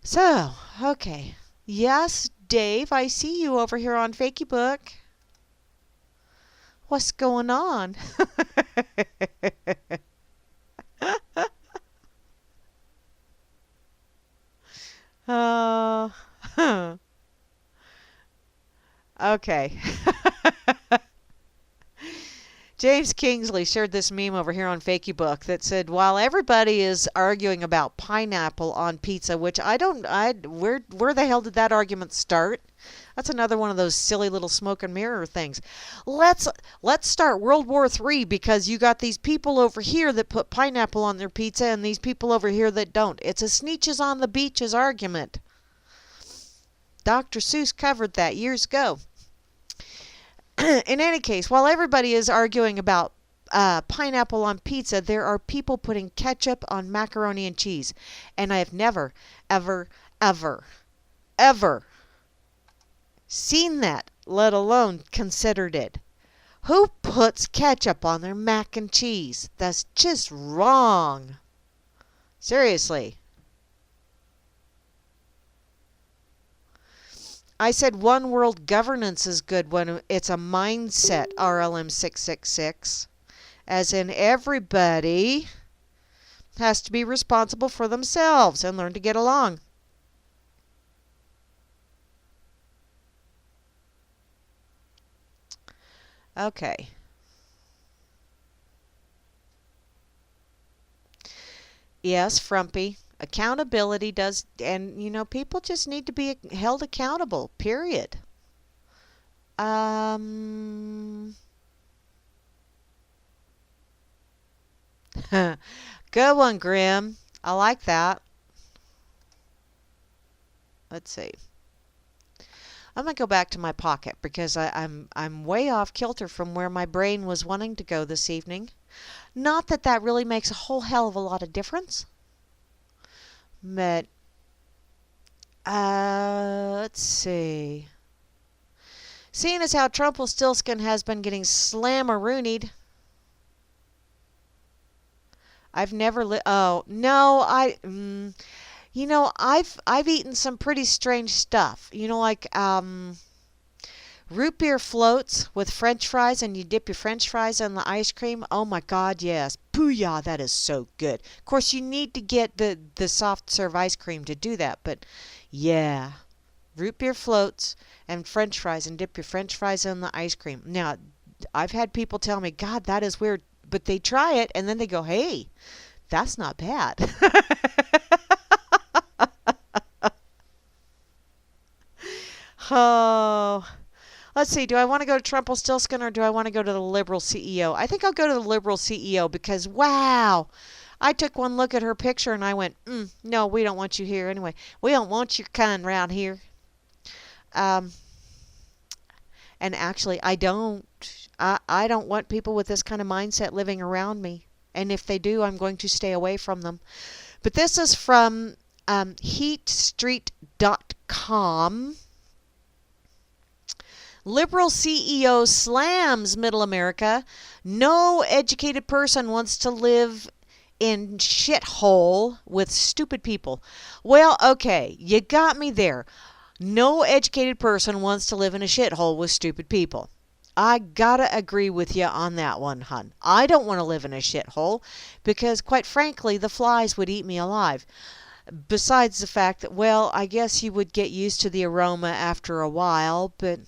So, okay. Yes, Dave, I see you over here on Facebook. What's going on? Okay. James Kingsley shared this meme over here on Facebook that said, while everybody is arguing about pineapple on pizza, which where the hell did that argument start? That's another one of those silly little smoke and mirror things. Let's start World War III because you got these people over here that put pineapple on their pizza and these people over here that don't. It's a Sneetches on the beaches argument. Dr. Seuss covered that years ago. In any case, while everybody is arguing about pineapple on pizza, there are people putting ketchup on macaroni and cheese. And I have never, ever, ever, ever seen that, let alone considered it. Who puts ketchup on their mac and cheese? That's just wrong. Seriously. I said one world governance is good when it's a mindset, RLM 666. As in everybody has to be responsible for themselves and learn to get along. Okay. Yes, frumpy. Accountability does, and people just need to be held accountable, period. Um, Good one, Grim. I like that. Let's see. I'm gonna go back to my pocket because I'm way off kilter from where my brain was wanting to go this evening. Not that that really makes a whole hell of a lot of difference, but let's see. Seeing as how Trumpelstiltskin has been getting slammaroonied, I've never oh no, I've eaten some pretty strange stuff. Like root beer floats with French fries, and you dip your French fries in the ice cream. Oh my God, yes. Booyah, that is so good. Of course, you need to get the soft serve ice cream to do that, but yeah. Root beer floats and French fries, and dip your French fries in the ice cream. Now, I've had people tell me, God, that is weird, but they try it and then they go, hey, that's not bad. Oh, let's see. Do I want to go to Trumpelstiltskin or do I want to go to the liberal CEO? I think I'll go to the liberal CEO because, wow, I took one look at her picture and I went, no, we don't want you here anyway. We don't want your kind around here. Um, and actually, I don't. I don't want people with this kind of mindset living around me. And if they do, I'm going to stay away from them. But this is from heatstreet.com. Liberal CEO slams Middle America. No educated person wants to live in shithole with stupid people. Well, okay, you got me there. No educated person wants to live in a shithole with stupid people. I gotta agree with you on that one, hun. I don't want to live in a shithole because, quite frankly, the flies would eat me alive. Besides the fact that, well, I guess you would get used to the aroma after a while, but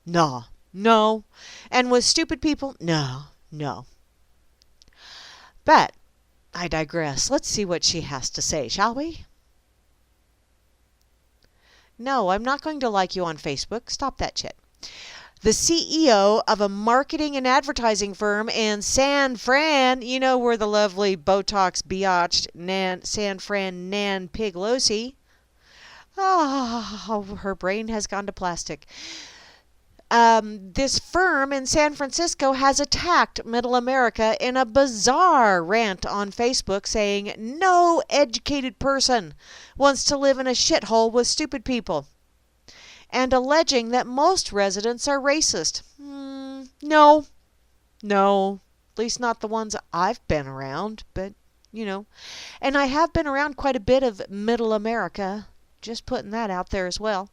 no, no. And with stupid people, no, no. But I digress. Let's see what she has to say, shall we? No, I'm not going to like you on Facebook. Stop that shit. The CEO of a marketing and advertising firm in San Fran, where the lovely Botox biatched San Fran Nan Piglosi. Oh, her brain has gone to plastic. This firm in San Francisco has attacked Middle America in a bizarre rant on Facebook saying no educated person wants to live in a shithole with stupid people, and alleging that most residents are racist. No, at least not the ones I've been around, but, And I have been around quite a bit of Middle America, just putting that out there as well.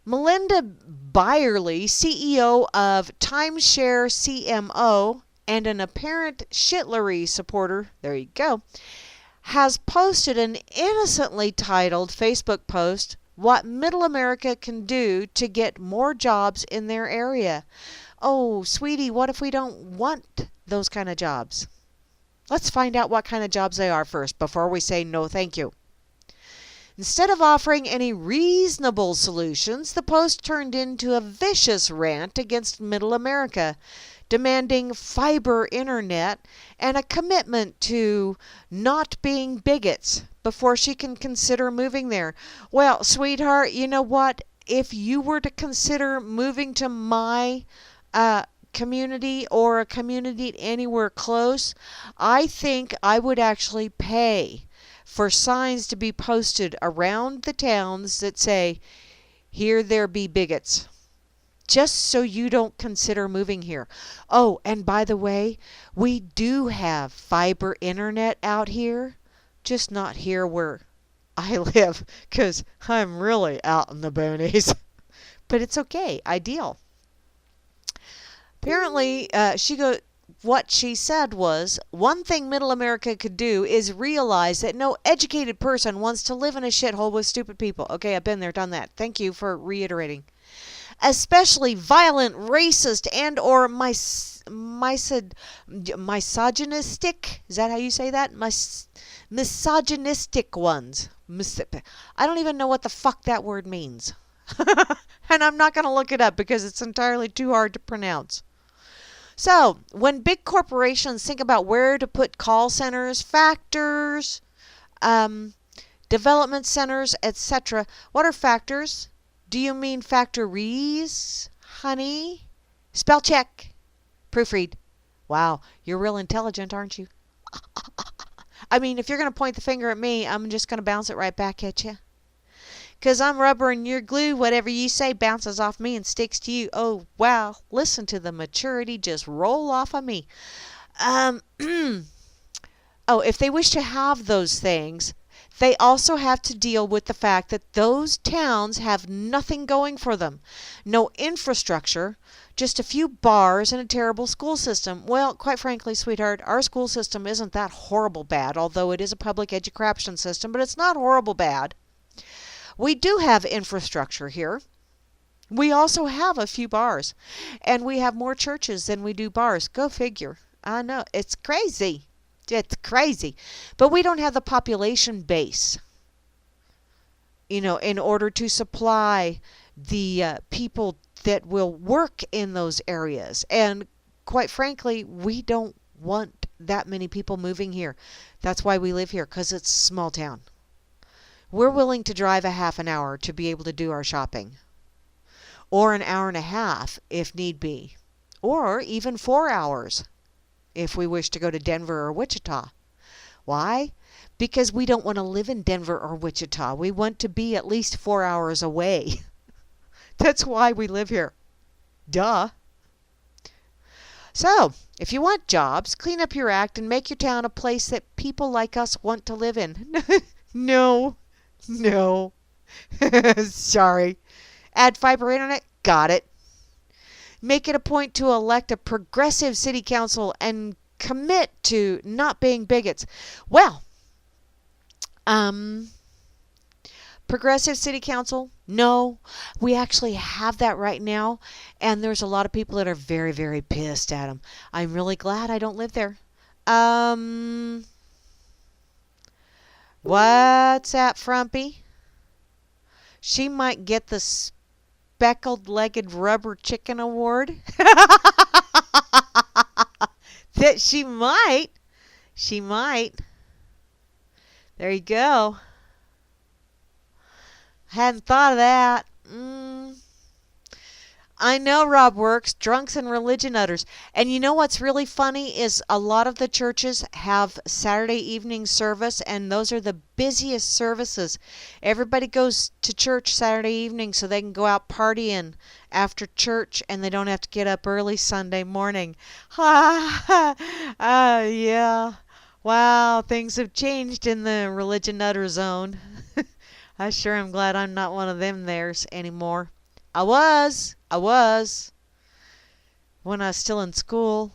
Melinda Byerly, CEO of Timeshare CMO and an apparent Shitlery supporter, there you go, has posted an innocently titled Facebook post, What Middle America Can Do to Get More Jobs in Their Area. Oh, sweetie, what if we don't want those kind of jobs? Let's find out what kind of jobs they are first before we say no thank you. Instead of offering any reasonable solutions, the post turned into a vicious rant against Middle America, demanding fiber internet and a commitment to not being bigots before she can consider moving there. Well, sweetheart, you know what? If you were to consider moving to my community or a community anywhere close, I think I would actually pay for signs to be posted around the towns that say, here there be bigots, just so you don't consider moving here. Oh, and by the way, we do have fiber internet out here, just not here where I live, because I'm really out in the boonies. But it's okay, ideal. Apparently, what she said was, one thing Middle America could do is realize that no educated person wants to live in a shithole with stupid people. Okay, I've been there, done that. Thank you for reiterating. especially violent, racist, and or misogynistic. Is that how you say that? Misogynistic ones. I don't even know what the fuck that word means. And I'm not going to look it up because it's entirely too hard to pronounce. So, when big corporations think about where to put call centers, factors, development centers, etc., what are factors? Do you mean factories, honey? Spell check. Proofread. Wow, you're real intelligent, aren't you? I mean, if you're going to point the finger at me, I'm just going to bounce it right back at you. Because I'm rubber and you're glue. Whatever you say bounces off me and sticks to you. Oh, wow. Listen to the maturity just roll off of me. Oh, if they wish to have those things, they also have to deal with the fact that those towns have nothing going for them. No infrastructure, just a few bars and a terrible school system. Well, quite frankly, sweetheart, our school system isn't that horrible bad, although it is a public education system, but it's not horrible bad. We do have infrastructure here. We also have a few bars, and we have more churches than we do bars. Go figure. I know, it's crazy. It's crazy. But we don't have the population base, in order to supply the people that will work in those areas. And quite frankly, we don't want that many people moving here. That's why we live here, because it's a small town. We're willing to drive a half an hour to be able to do our shopping. Or an hour and a half if need be. Or even 4 hours if we wish to go to Denver or Wichita. Why? Because we don't want to live in Denver or Wichita. We want to be at least 4 hours away. That's why we live here. Duh. So, if you want jobs, clean up your act and make your town a place that people like us want to live in. No. Sorry. Add fiber internet? Got it. Make it a point to elect a progressive city council and commit to not being bigots. Well, progressive city council? No, we actually have that right now, and there's a lot of people that are very, very pissed at them. I'm really glad I don't live there. What's that, Frumpy? She might get the speckled-legged rubber chicken award. That she might. She might. There you go. Hadn't thought of that. I know, Rob Works, drunks and religion utters. And you know what's really funny is a lot of the churches have Saturday evening service, and those are the busiest services. Everybody goes to church Saturday evening so they can go out partying after church, and they don't have to get up early Sunday morning. Yeah. Wow, things have changed in the religion utter zone. I sure am glad I'm not one of them theirs anymore. I was. When I was still in school.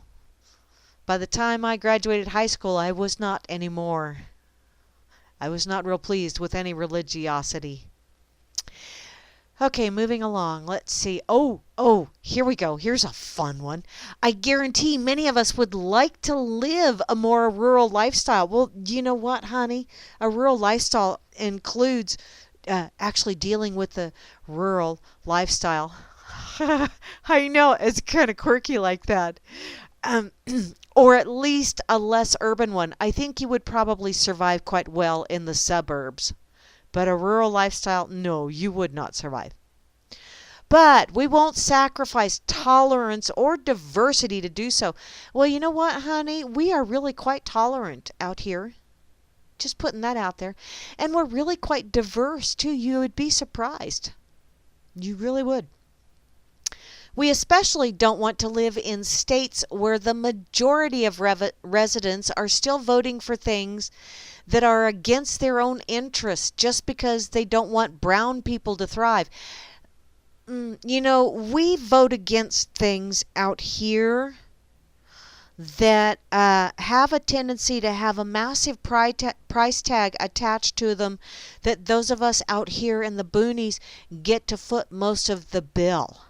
By the time I graduated high school, I was not anymore. I was not real pleased with any religiosity. Okay, moving along. Let's see. Oh, here we go. Here's a fun one. I guarantee many of us would like to live a more rural lifestyle. Well, you know what, honey? A rural lifestyle includes actually dealing with the rural lifestyle. I know, it's kind of quirky like that. Or at least a less urban one. I think you would probably survive quite well in the suburbs. But a rural lifestyle, no, you would not survive. But we won't sacrifice tolerance or diversity to do so. Well, you know what, honey? We are really quite tolerant out here. Just putting that out there. And we're really quite diverse, too. You would be surprised. You really would. We especially don't want to live in states where the majority of residents are still voting for things that are against their own interests just because they don't want brown people to thrive. We vote against things out here that have a tendency to have a massive price tag attached to them that those of us out here in the boonies get to foot most of the bill.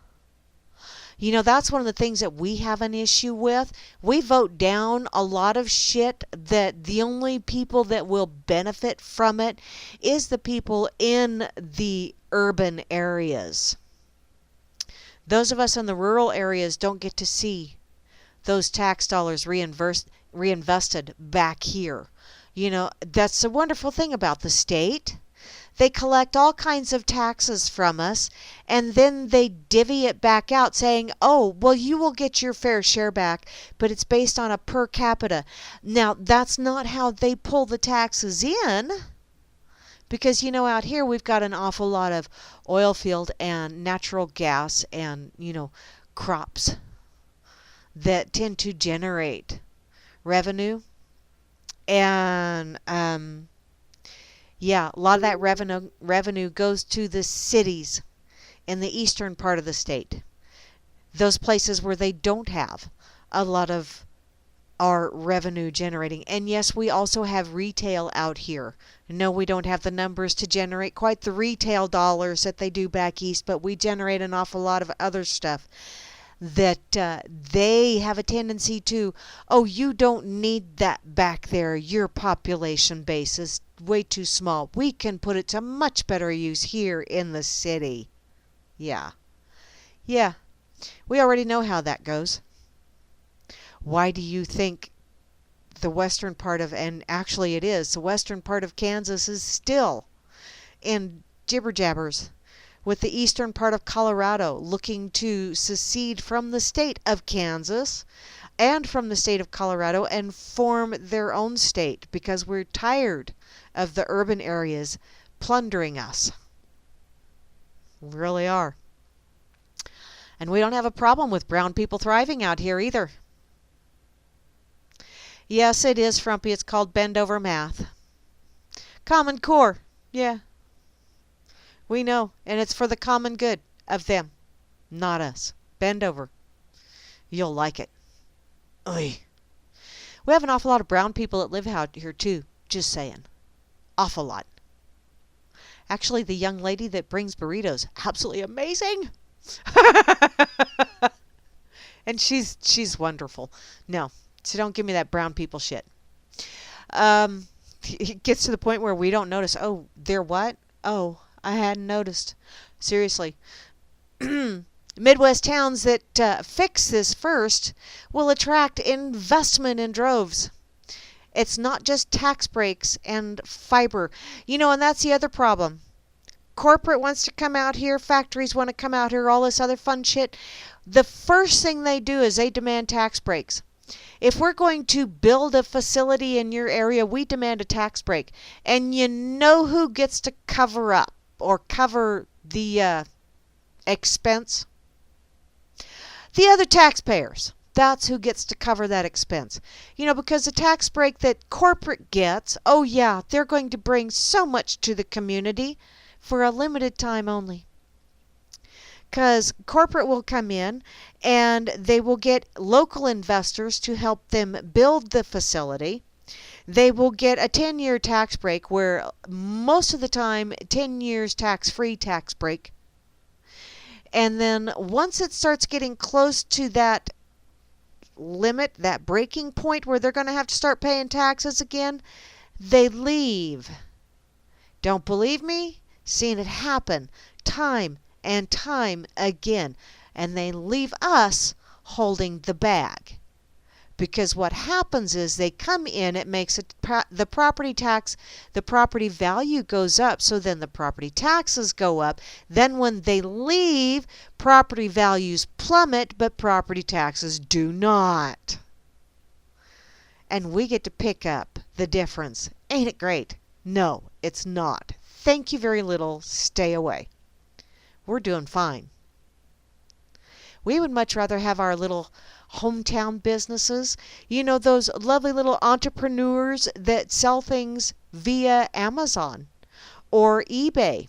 You know, that's one of the things that we have an issue with. We vote down a lot of shit that the only people that will benefit from it is the people in the urban areas. Those of us in the rural areas don't get to see those tax dollars reinvested back here. You know, that's the wonderful thing about the state. They collect all kinds of taxes from us, and then they divvy it back out saying, oh, well, you will get your fair share back, but it's based on a per capita. Now, that's not how they pull the taxes in, because, you know, out here we've got an awful lot of oil field and natural gas and, you know, crops that tend to generate revenue. And, yeah, a lot of that revenue goes to the cities in the eastern part of the state. Those places where they don't have a lot of our revenue generating. And yes, we also have retail out here. No, we don't have the numbers to generate quite the retail dollars that they do back east, but we generate an awful lot of other stuff that they have a tendency to, oh, you don't need that back there. Your population base is way too small. We can put it to much better use here in the city. Yeah. Yeah. We already know how that goes. Why do you think the western part of, and actually it is, the western part of Kansas is still in jibber jabbers with the eastern part of Colorado looking to secede from the state of Kansas and from the state of Colorado and form their own state because we're tired of the urban areas plundering us. We really are. And we don't have a problem with brown people thriving out here either. Yes, it is, Frumpy. It's called bend over math. Common Core. Yeah. We know. And it's for the common good of them, not us. Bend over. You'll like it. Oy. We have an awful lot of brown people that live out here, too. Just saying. Awful lot. Actually, the young lady that brings burritos, absolutely amazing. And she's wonderful. No, so don't give me that brown people shit. It gets to the point where we don't notice. Oh, they're what? Oh, I hadn't noticed. Seriously. Midwest towns that fix this first will attract investment in droves. It's not just tax breaks and fiber. You know, and that's the other problem. Corporate wants to come out here. Factories want to come out here. All this other fun shit. The first thing they do is they demand tax breaks. If we're going to build a facility in your area, we demand a tax break. And you know who gets to cover up or cover the expense? The other taxpayers. That's who gets to cover that expense. You know, because the tax break that corporate gets, oh yeah, they're going to bring so much to the community for a limited time only. Because corporate will come in and they will get local investors to help them build the facility. They will get a 10-year tax break where most of the time 10 years tax-free tax break. And then once it starts getting close to that limit, that breaking point where they're going to have to start paying taxes again, they leave. Don't believe me? Seen it happen time and time again. And they leave us holding the bag. Because what happens is they come in, it makes it the property tax, the property value goes up, so then the property taxes go up. Then when they leave, property values plummet, but property taxes do not. And we get to pick up the difference. Ain't it great? No, it's not. Thank you very little. Stay away. We're doing fine. We would much rather have our little hometown businesses. You know, those lovely little entrepreneurs that sell things via Amazon or eBay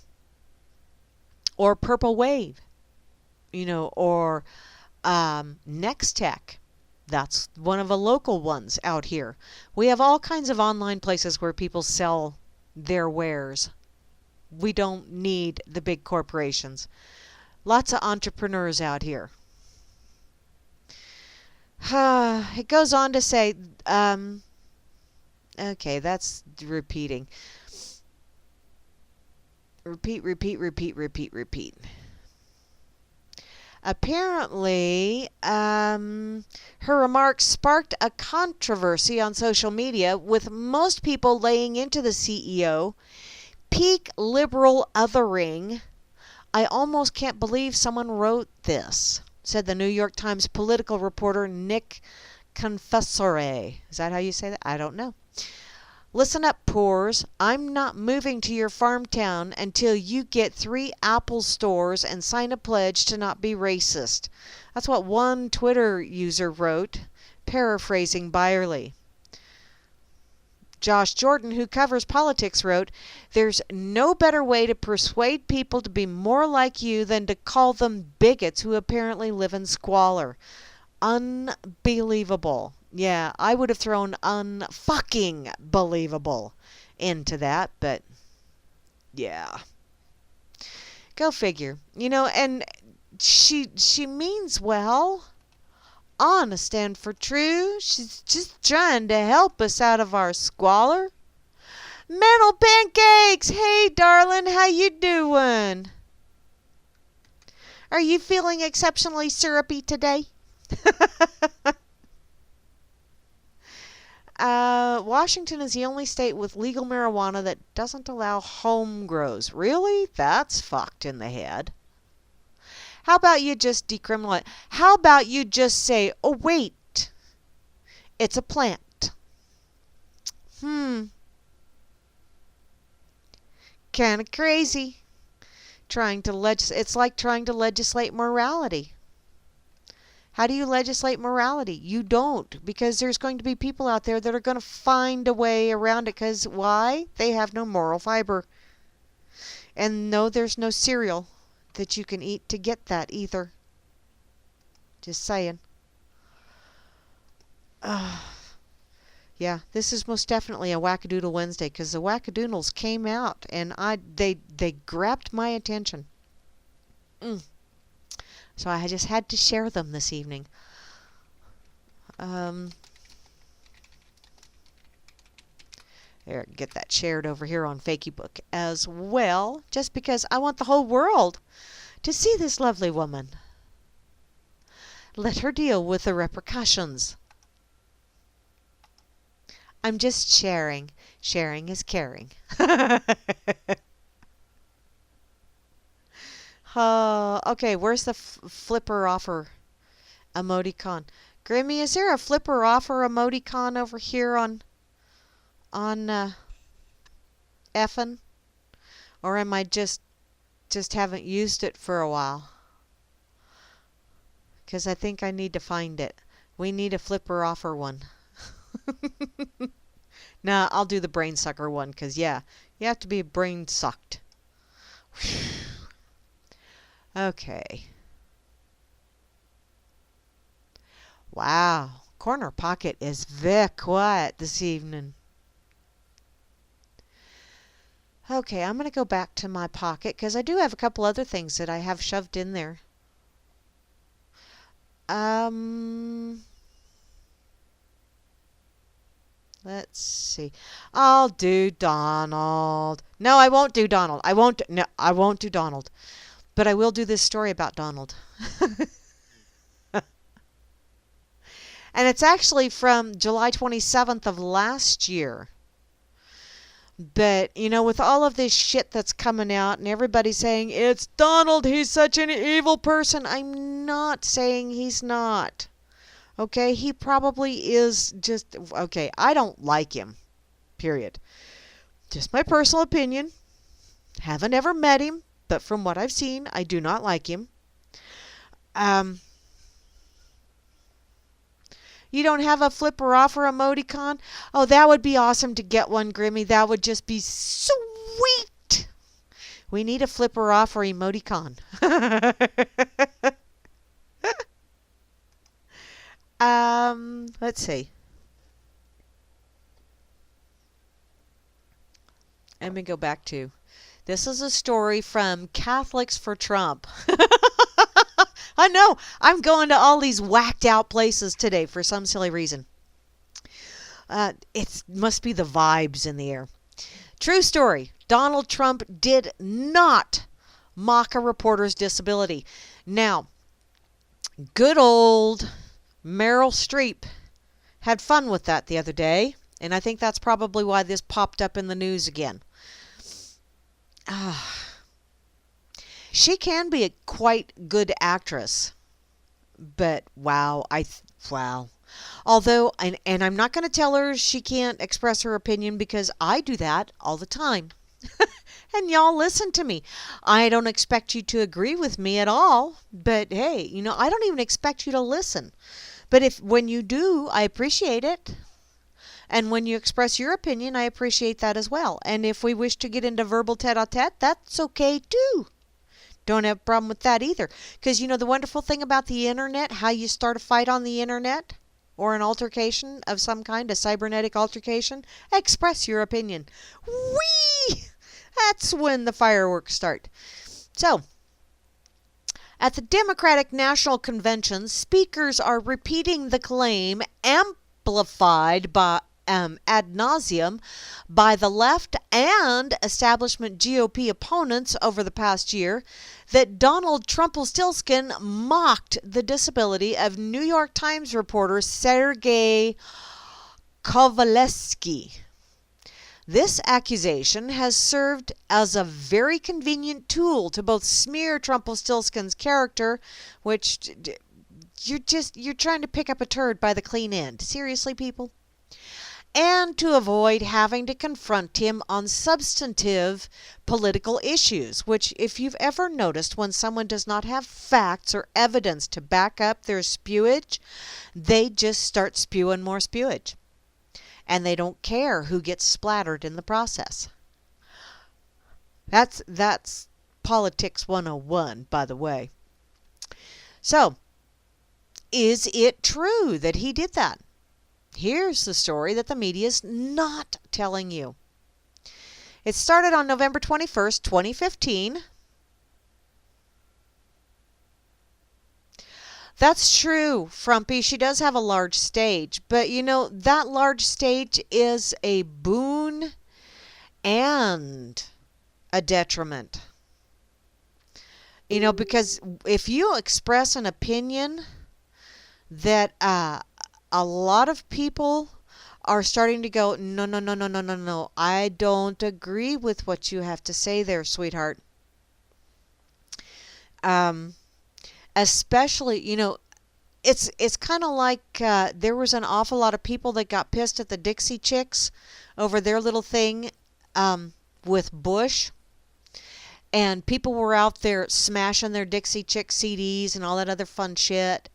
or Purple Wave, you know, or Nextech. That's one of the local ones out here. We have all kinds of online places where people sell their wares. We don't need the big corporations. Lots of entrepreneurs out here. It goes on to say, okay, that's repeating. Repeat, repeat, repeat, repeat, repeat. Apparently, her remarks sparked a controversy on social media, with most people laying into the CEO peak liberal othering. I almost can't believe someone wrote this, said the New York Times political reporter Nick Confessore. Is that how you say that? I don't know. Listen up, poors. I'm not moving to your farm town until you get 3 Apple stores and sign a pledge to not be racist. That's what one Twitter user wrote, paraphrasing Byerly. Josh Jordan, who covers politics, wrote, "There's no better way to persuade people to be more like you than to call them bigots who apparently live in squalor." Unbelievable. Yeah, I would have thrown unfucking believable into that, but yeah. Go figure. And she means well. Honest and for true. She's just trying to help us out of our squalor. Mental pancakes! Hey, darling, how you doing? Are you feeling exceptionally syrupy today? Washington is the only state with legal marijuana that doesn't allow home grows. Really? That's fucked in the head. How about you just decriminalize? How about you just say, oh, wait, it's a plant? Kind of crazy. It's like trying to legislate morality. How do you legislate morality? You don't, because there's going to be people out there that are going to find a way around it. Because why? They have no moral fiber. And no, there's no cereal that you can eat to get that either. Just saying. Yeah, this is most definitely a Whack-A-Doodle Wednesday, because the Whack-A-Doodles came out and they grabbed my attention. So I just had to share them this evening. There, get that shared over here on Facebook as well, just because I want the whole world to see this lovely woman. Let her deal with the repercussions. I'm just sharing. Sharing is caring. Okay, where's the flipper offer emoticon? Grammy, is there a flipper offer emoticon over here on effin'? Or am I just haven't used it for a while? Because I think I need to find it. We need a flipper offer one. Nah, I'll do the brain sucker one, because yeah, you have to be brain sucked. Okay. Wow. Corner pocket is very quiet this evening. Okay, I'm going to go back to my pocket because I do have a couple other things that I have shoved in there. Let's see. I'll do Donald. No, I won't do Donald. I won't do Donald. But I will do this story about Donald. And it's actually from July 27th of last year. But, with all of this shit that's coming out and everybody saying, it's Donald, he's such an evil person. I'm not saying he's not. Okay, he probably is just, okay, I don't like him. Period. Just my personal opinion. Haven't ever met him, but from what I've seen, I do not like him. You don't have a flipper offer emoticon? Oh, that would be awesome to get one, Grimmy. That would just be sweet. We need a flipper offer emoticon. Let's see. Let me go back to. This is a story from Catholics for Trump. I know. I'm going to all these whacked out places today for some silly reason. It must be the vibes in the air. True story. Donald Trump did not mock a reporter's disability. Now, good old Meryl Streep had fun with that the other day, and I think that's probably why this popped up in the news again. She can be a quite good actress, but wow, wow. Although, and I'm not going to tell her she can't express her opinion because I do that all the time. And y'all listen to me. I don't expect you to agree with me at all, but hey, I don't even expect you to listen. But when you do, I appreciate it. And when you express your opinion, I appreciate that as well. And if we wish to get into verbal tete-a-tete, that's okay too. Don't have a problem with that either. Because the wonderful thing about the internet, how you start a fight on the internet, or an altercation of some kind, a cybernetic altercation, express your opinion. Whee! That's when the fireworks start. So, at the Democratic National Convention, speakers are repeating the claim amplified by ad nauseum by the left and establishment GOP opponents over the past year that Donald Trumpelstiltskin mocked the disability of New York Times reporter Sergei Kovaleski. This accusation has served as a very convenient tool to both smear Trumpelstiltskin's character, which you're trying to pick up a turd by the clean end. Seriously, people? And to avoid having to confront him on substantive political issues, which if you've ever noticed when someone does not have facts or evidence to back up their spewage, they just start spewing more spewage. And they don't care who gets splattered in the process. That's politics 101, by the way. So, is it true that he did that? Here's the story that the media's not telling you. It started on November 21st, 2015. That's true, Frumpy. She does have a large stage. But, that large stage is a boon and a detriment. Because if you express an opinion that a lot of people are starting to go, no, I don't agree with what you have to say there, sweetheart. Especially, it's kind of like there was an awful lot of people that got pissed at the Dixie Chicks over their little thing with Bush. And people were out there smashing their Dixie Chick CDs and all that other fun shit.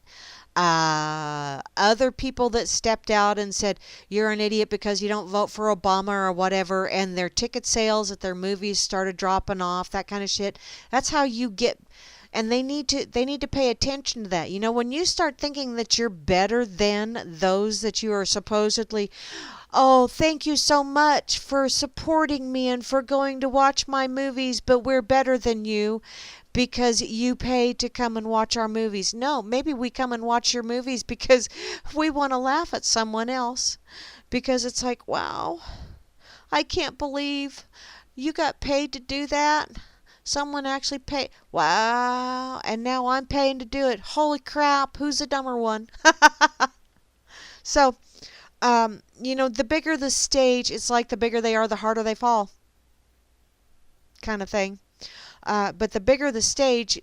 Other people that stepped out and said, you're an idiot because you don't vote for Obama or whatever, and their ticket sales at their movies started dropping off, that kind of shit. That's how you get, and they need to pay attention to that. When you start thinking that you're better than those that you are supposedly, oh, thank you so much for supporting me and for going to watch my movies, but we're better than you because you pay to come and watch our movies. No, maybe we come and watch your movies because we want to laugh at someone else. Because it's like, wow, I can't believe you got paid to do that. Someone actually paid. Wow, and now I'm paying to do it. Holy crap, who's the dumber one? So, the bigger the stage, it's like the bigger they are, the harder they fall. Kind of thing. But the bigger the stage,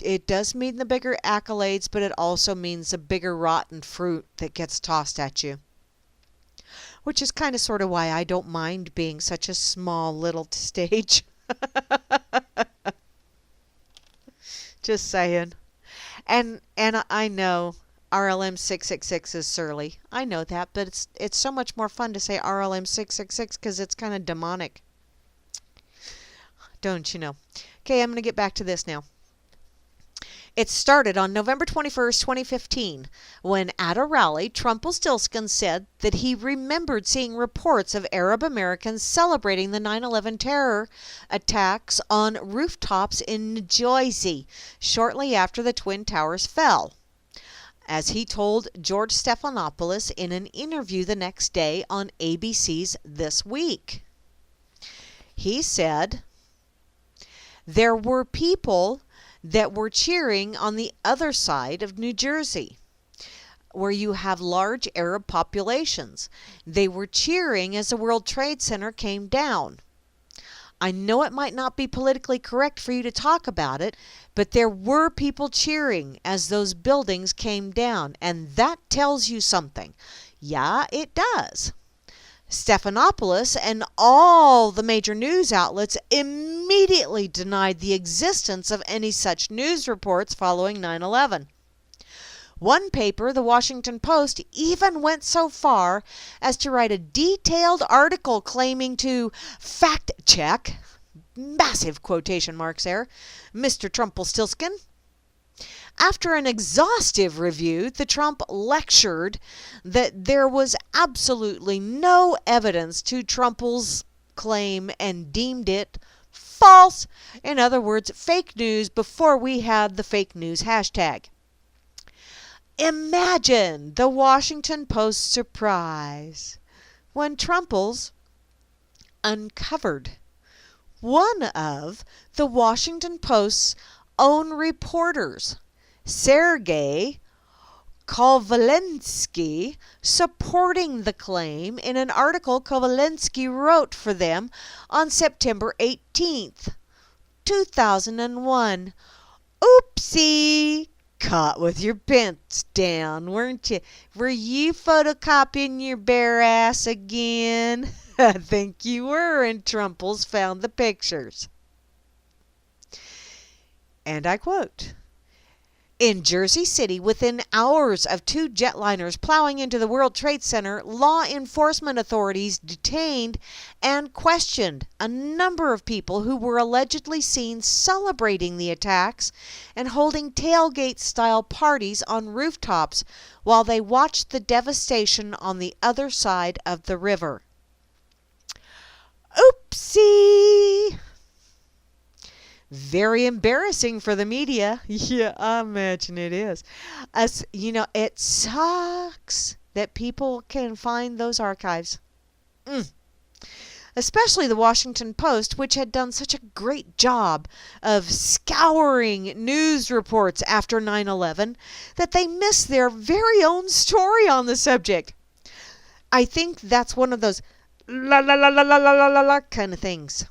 it does mean the bigger accolades, but it also means the bigger rotten fruit that gets tossed at you. Which is kind of sort of why I don't mind being such a small little stage. Just saying. And I know RLM 666 is surly. I know that, but it's so much more fun to say RLM 666 because it's kind of demonic. Don't you know? Okay, I'm going to get back to this now. It started on November 21st, 2015, when at a rally, Trumpelstiltskin said that he remembered seeing reports of Arab Americans celebrating the 9/11 terror attacks on rooftops in New Jersey shortly after the Twin Towers fell, as he told George Stephanopoulos in an interview the next day on ABC's This Week. He said, "There were people that were cheering on the other side of New Jersey, where you have large Arab populations. They were cheering as the World Trade Center came down. I know it might not be politically correct for you to talk about it, but there were people cheering as those buildings came down, and that tells you something." Yeah, it does. Stephanopoulos and all the major news outlets immediately denied the existence of any such news reports following 9/11. One paper, the Washington Post, even went so far as to write a detailed article claiming to fact check, massive quotation marks there, Mr. Trumpelstiltskin. After an exhaustive review, the Trump lectured that there was absolutely no evidence to Trumpel's claim and deemed it false. In other words, fake news before we had the fake news hashtag. Imagine the Washington Post's surprise when Trumpels uncovered one of the Washington Post's own reporters, Sergei Kovalensky, supporting the claim in an article Kovalensky wrote for them on September 18th, 2001. Oopsie! Caught with your pants down, weren't you? Were you photocopying your bare ass again? I think you were, and Trumpels found the pictures. And I quote, "In Jersey City, within hours of two jetliners plowing into the World Trade Center, law enforcement authorities detained and questioned a number of people who were allegedly seen celebrating the attacks and holding tailgate-style parties on rooftops while they watched the devastation on the other side of the river." Oopsie! Very embarrassing for the media. Yeah, I imagine it is. It sucks that people can find those archives. Especially the Washington Post, which had done such a great job of scouring news reports after 9/11 that they missed their very own story on the subject. I think that's one of those la la la la la la la la kind of things.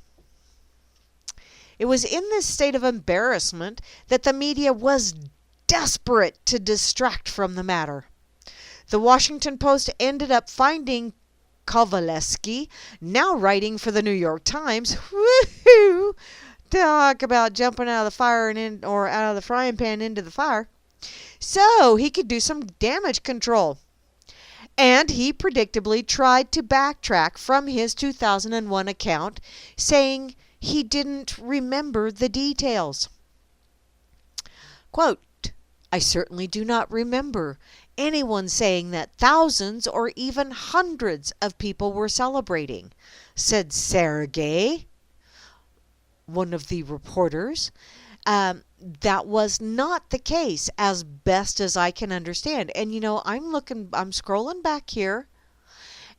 It was in this state of embarrassment that the media was desperate to distract from the matter. The Washington Post ended up finding Kovalensky, now writing for the New York Times. Woohoo! Talk about jumping out of the fire or out of the frying pan into the fire. So he could do some damage control. And he predictably tried to backtrack from his 2001 account, saying he didn't remember the details. Quote, "I certainly do not remember anyone saying that thousands or even hundreds of people were celebrating," said Sergei, one of the reporters. That was not the case, as best as I can understand. And I'm scrolling back here,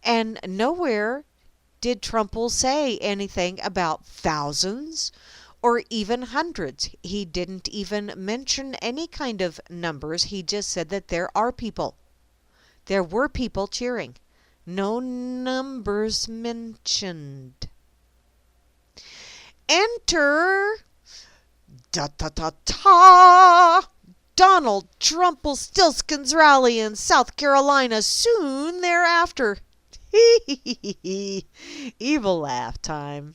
and nowhere did Trumpel say anything about thousands or even hundreds. He didn't even mention any kind of numbers. He just said that there are people. There were people cheering. No numbers mentioned. Enter Donald Trumpelstiltskin's rally in South Carolina soon thereafter. Evil laugh time.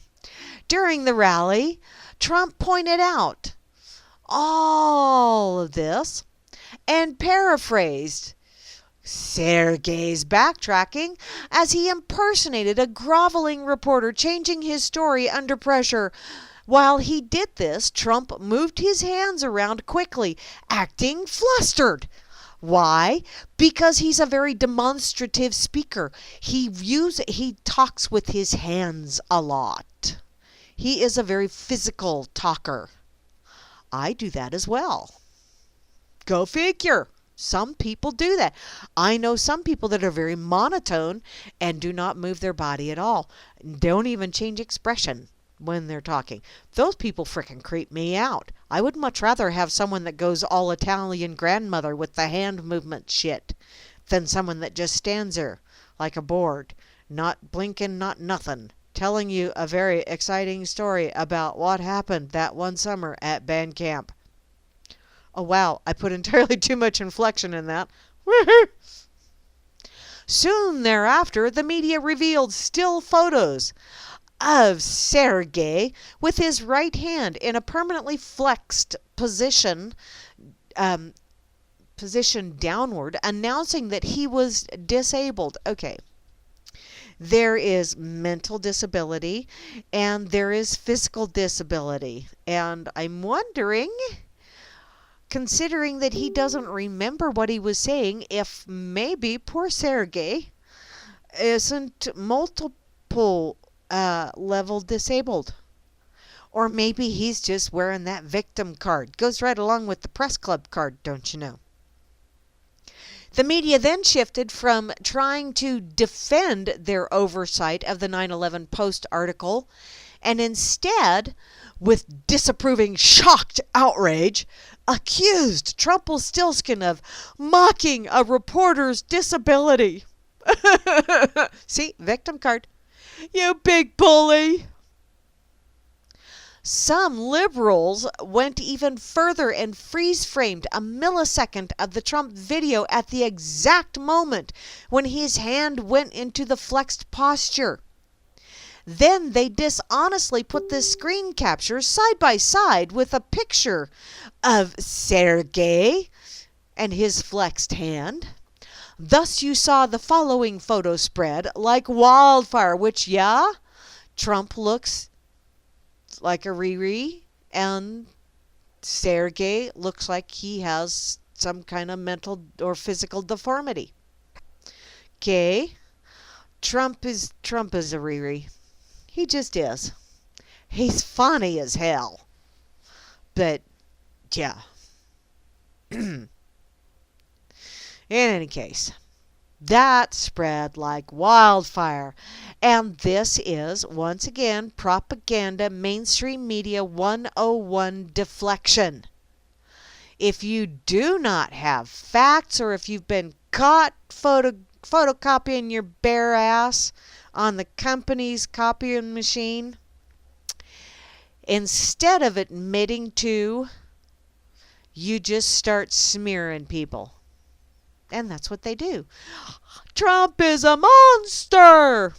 During the rally, Trump pointed out all of this and paraphrased Sergei's backtracking as he impersonated a groveling reporter changing his story under pressure. While he did this, Trump moved his hands around quickly, acting flustered. Why? Because he's a very demonstrative speaker. He talks with his hands a lot. He is a very physical talker. I do that as well. Go figure. Some people do that. I know some people that are very monotone and do not move their body at all. Don't even change expression when they're talking. Those people frickin' creep me out. I would much rather have someone that goes all Italian grandmother with the hand movement shit than someone that just stands there like a board, not blinking, not nothing, telling you a very exciting story about what happened that one summer at band camp. Oh, wow, I put entirely too much inflection in that. Soon thereafter, the media revealed still photos of Sergei with his right hand in a permanently flexed position, position downward, announcing that he was disabled. Okay. There is mental disability and there is physical disability. And I'm wondering, considering that he doesn't remember what he was saying, if maybe poor Sergei isn't multiple level disabled. Or maybe he's just wearing that victim card. Goes right along with the press club card, don't you know? The media then shifted from trying to defend their oversight of the 9/11 Post article and instead, with disapproving, shocked outrage, accused Trumpelstiltskin of mocking a reporter's disability. See, victim card. You big bully. Some liberals went even further and freeze-framed a millisecond of the Trump video at the exact moment when his hand went into the flexed posture. Then they dishonestly put the screen captures side by side with a picture of Sergei and his flexed hand. Thus you saw the following photo spread like wildfire, which, yeah, Trump looks like a Riri, and Sergei looks like he has some kind of mental or physical deformity. Okay, Trump is a Riri. He just is. He's funny as hell. But yeah. In any case, that spread like wildfire. And this is, once again, propaganda mainstream media 101 deflection. If you do not have facts, or if you've been caught photocopying your bare ass on the company's copying machine, instead of admitting to, you just start smearing people. And that's what they do. Trump is a monster.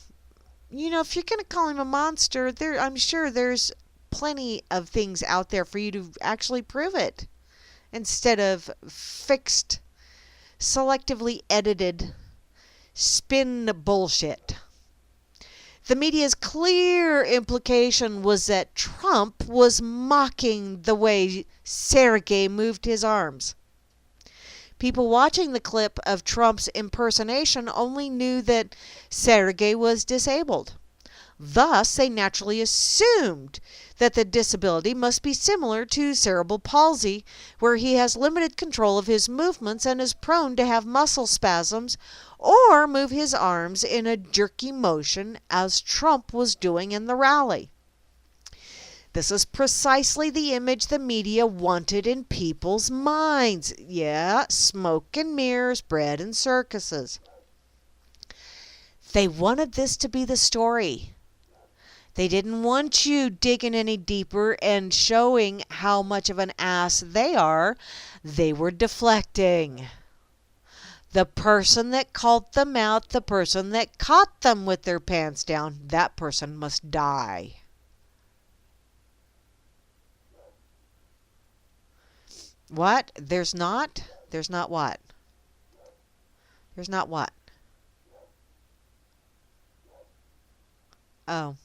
You know, if you're going to call him a monster, I'm sure there's plenty of things out there for you to actually prove it, instead of fixed, selectively edited spin bullshit. The media's clear implication was that Trump was mocking the way Sergei moved his arms. People watching the clip of Trump's impersonation only knew that Sergei was disabled. Thus, they naturally assumed that the disability must be similar to cerebral palsy, where he has limited control of his movements and is prone to have muscle spasms or move his arms in a jerky motion as Trump was doing in the rally. This is precisely the image the media wanted in people's minds. Yeah, smoke and mirrors, bread and circuses. They wanted this to be the story. They didn't want you digging any deeper and showing how much of an ass they are. They were deflecting. The person that called them out, the person that caught them with their pants down, that person must die. What? There's not? There's not what? There's not what? Oh.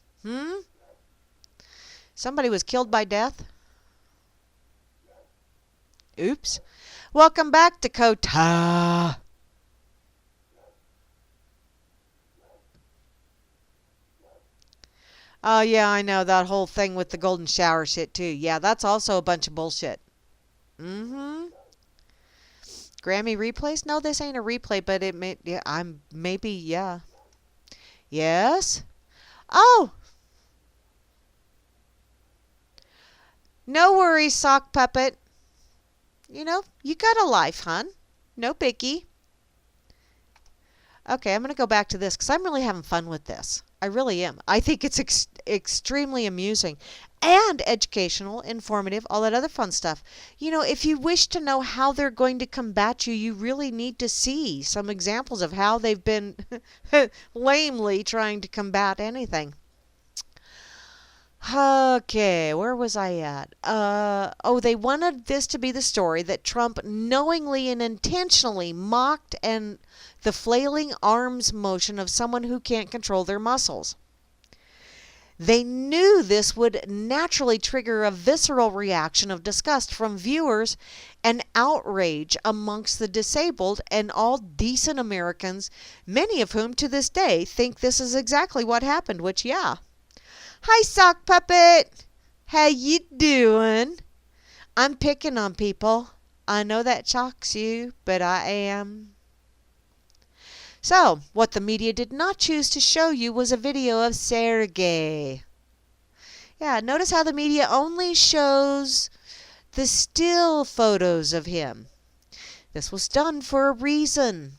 Somebody was killed by death? Oops. Welcome back, Dakota. Oh, yeah, I know that whole thing with the golden shower shit, too. Yeah, that's also a bunch of bullshit. Mm-hmm. Grammy replays? No, this ain't a replay, but it may, yeah, yeah. Yes? Oh! No worries, sock puppet. You know, you got a life, hon. No biggie. Okay, I'm going to go back to this because I'm really having fun with this. I really am. I think it's extremely amusing and educational, informative, all that other fun stuff. You know, if you wish to know how they're going to combat you, you really need to see some examples of how they've been lamely trying to combat anything. Okay, where was I at? Oh, they wanted this to be the story that Trump knowingly and intentionally mocked the flailing arms motion of someone who can't control their muscles. They knew this would naturally trigger a visceral reaction of disgust from viewers and outrage amongst the disabled and all decent Americans, many of whom to this day think this is exactly what happened, which, yeah. Hi, sock puppet. How you doing? I'm picking on people. I know that shocks you, but I am. So, what the media did not choose to show you was a video of Sergey. Yeah, notice how the media only shows the still photos of him. This was done for a reason.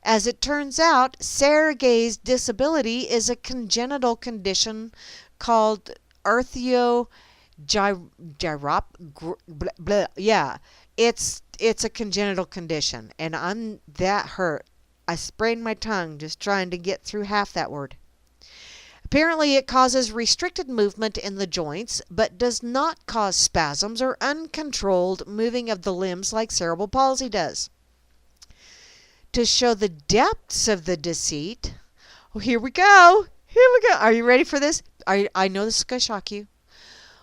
As it turns out, Sergey's disability is a congenital condition called yeah, it's a congenital condition, and that hurt. I sprained my tongue just trying to get through half that word. Apparently, it causes restricted movement in the joints, but does not cause spasms or uncontrolled moving of the limbs like cerebral palsy does. To show the depths of the deceit, oh, here we go. Here we go. Are you ready for this? I know this is going to shock you.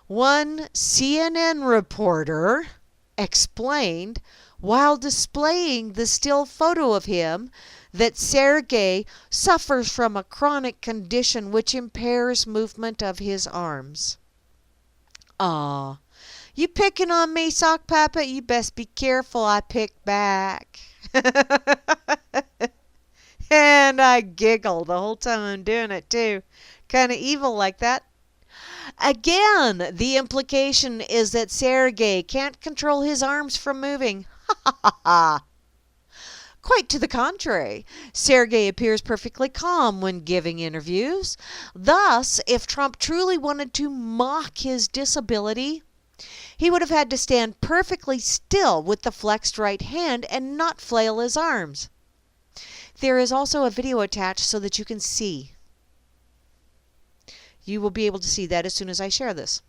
One CNN reporter explained, while displaying the still photo of him, that Sergey suffers from a chronic condition which impairs movement of his arms. Aw, you picking on me, sock puppet? You best be careful I pick back. And I giggle the whole time I'm doing it too. Kind of evil like that. Again, the implication is that Sergey can't control his arms from moving. Ha ha ha ha. Quite to the contrary, Sergey appears perfectly calm when giving interviews. Thus, if Trump truly wanted to mock his disability, he would have had to stand perfectly still with the flexed right hand and not flail his arms. There is also a video attached so that you can see. You will be able to see that as soon as I share this.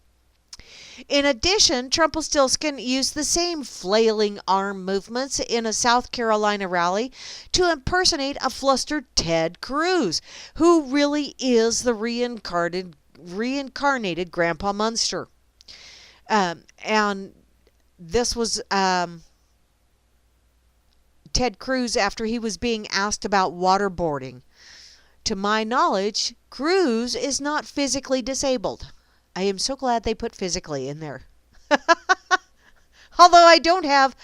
In addition, Trumpelstiltskin used the same flailing arm movements in a South Carolina rally to impersonate a flustered Ted Cruz, who really is the reincarnated Grandpa Munster. And this was Ted Cruz after he was being asked about waterboarding. To my knowledge, Cruz is not physically disabled. I am so glad they put physically in there. Although I don't have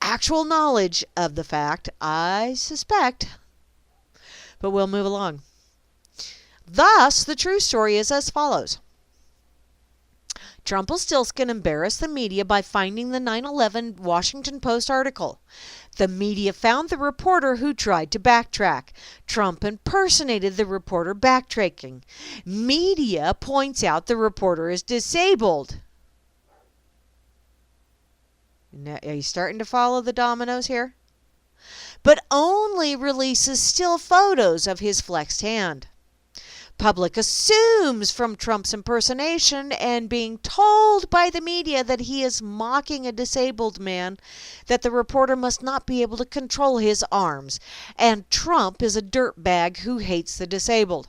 actual knowledge of the fact, I suspect. But we'll move along. Thus, the true story is as follows. Trumpelstiltskin embarrassed the media by finding the 9/11 Washington Post article. The media found the reporter who tried to backtrack. Trump impersonated the reporter backtracking. Media points out the reporter is disabled. Now, are you starting to follow the dominoes here? But only releases still photos of his flexed hand. Public assumes from Trump's impersonation and being told by the media that he is mocking a disabled man that the reporter must not be able to control his arms, and Trump is a dirtbag who hates the disabled.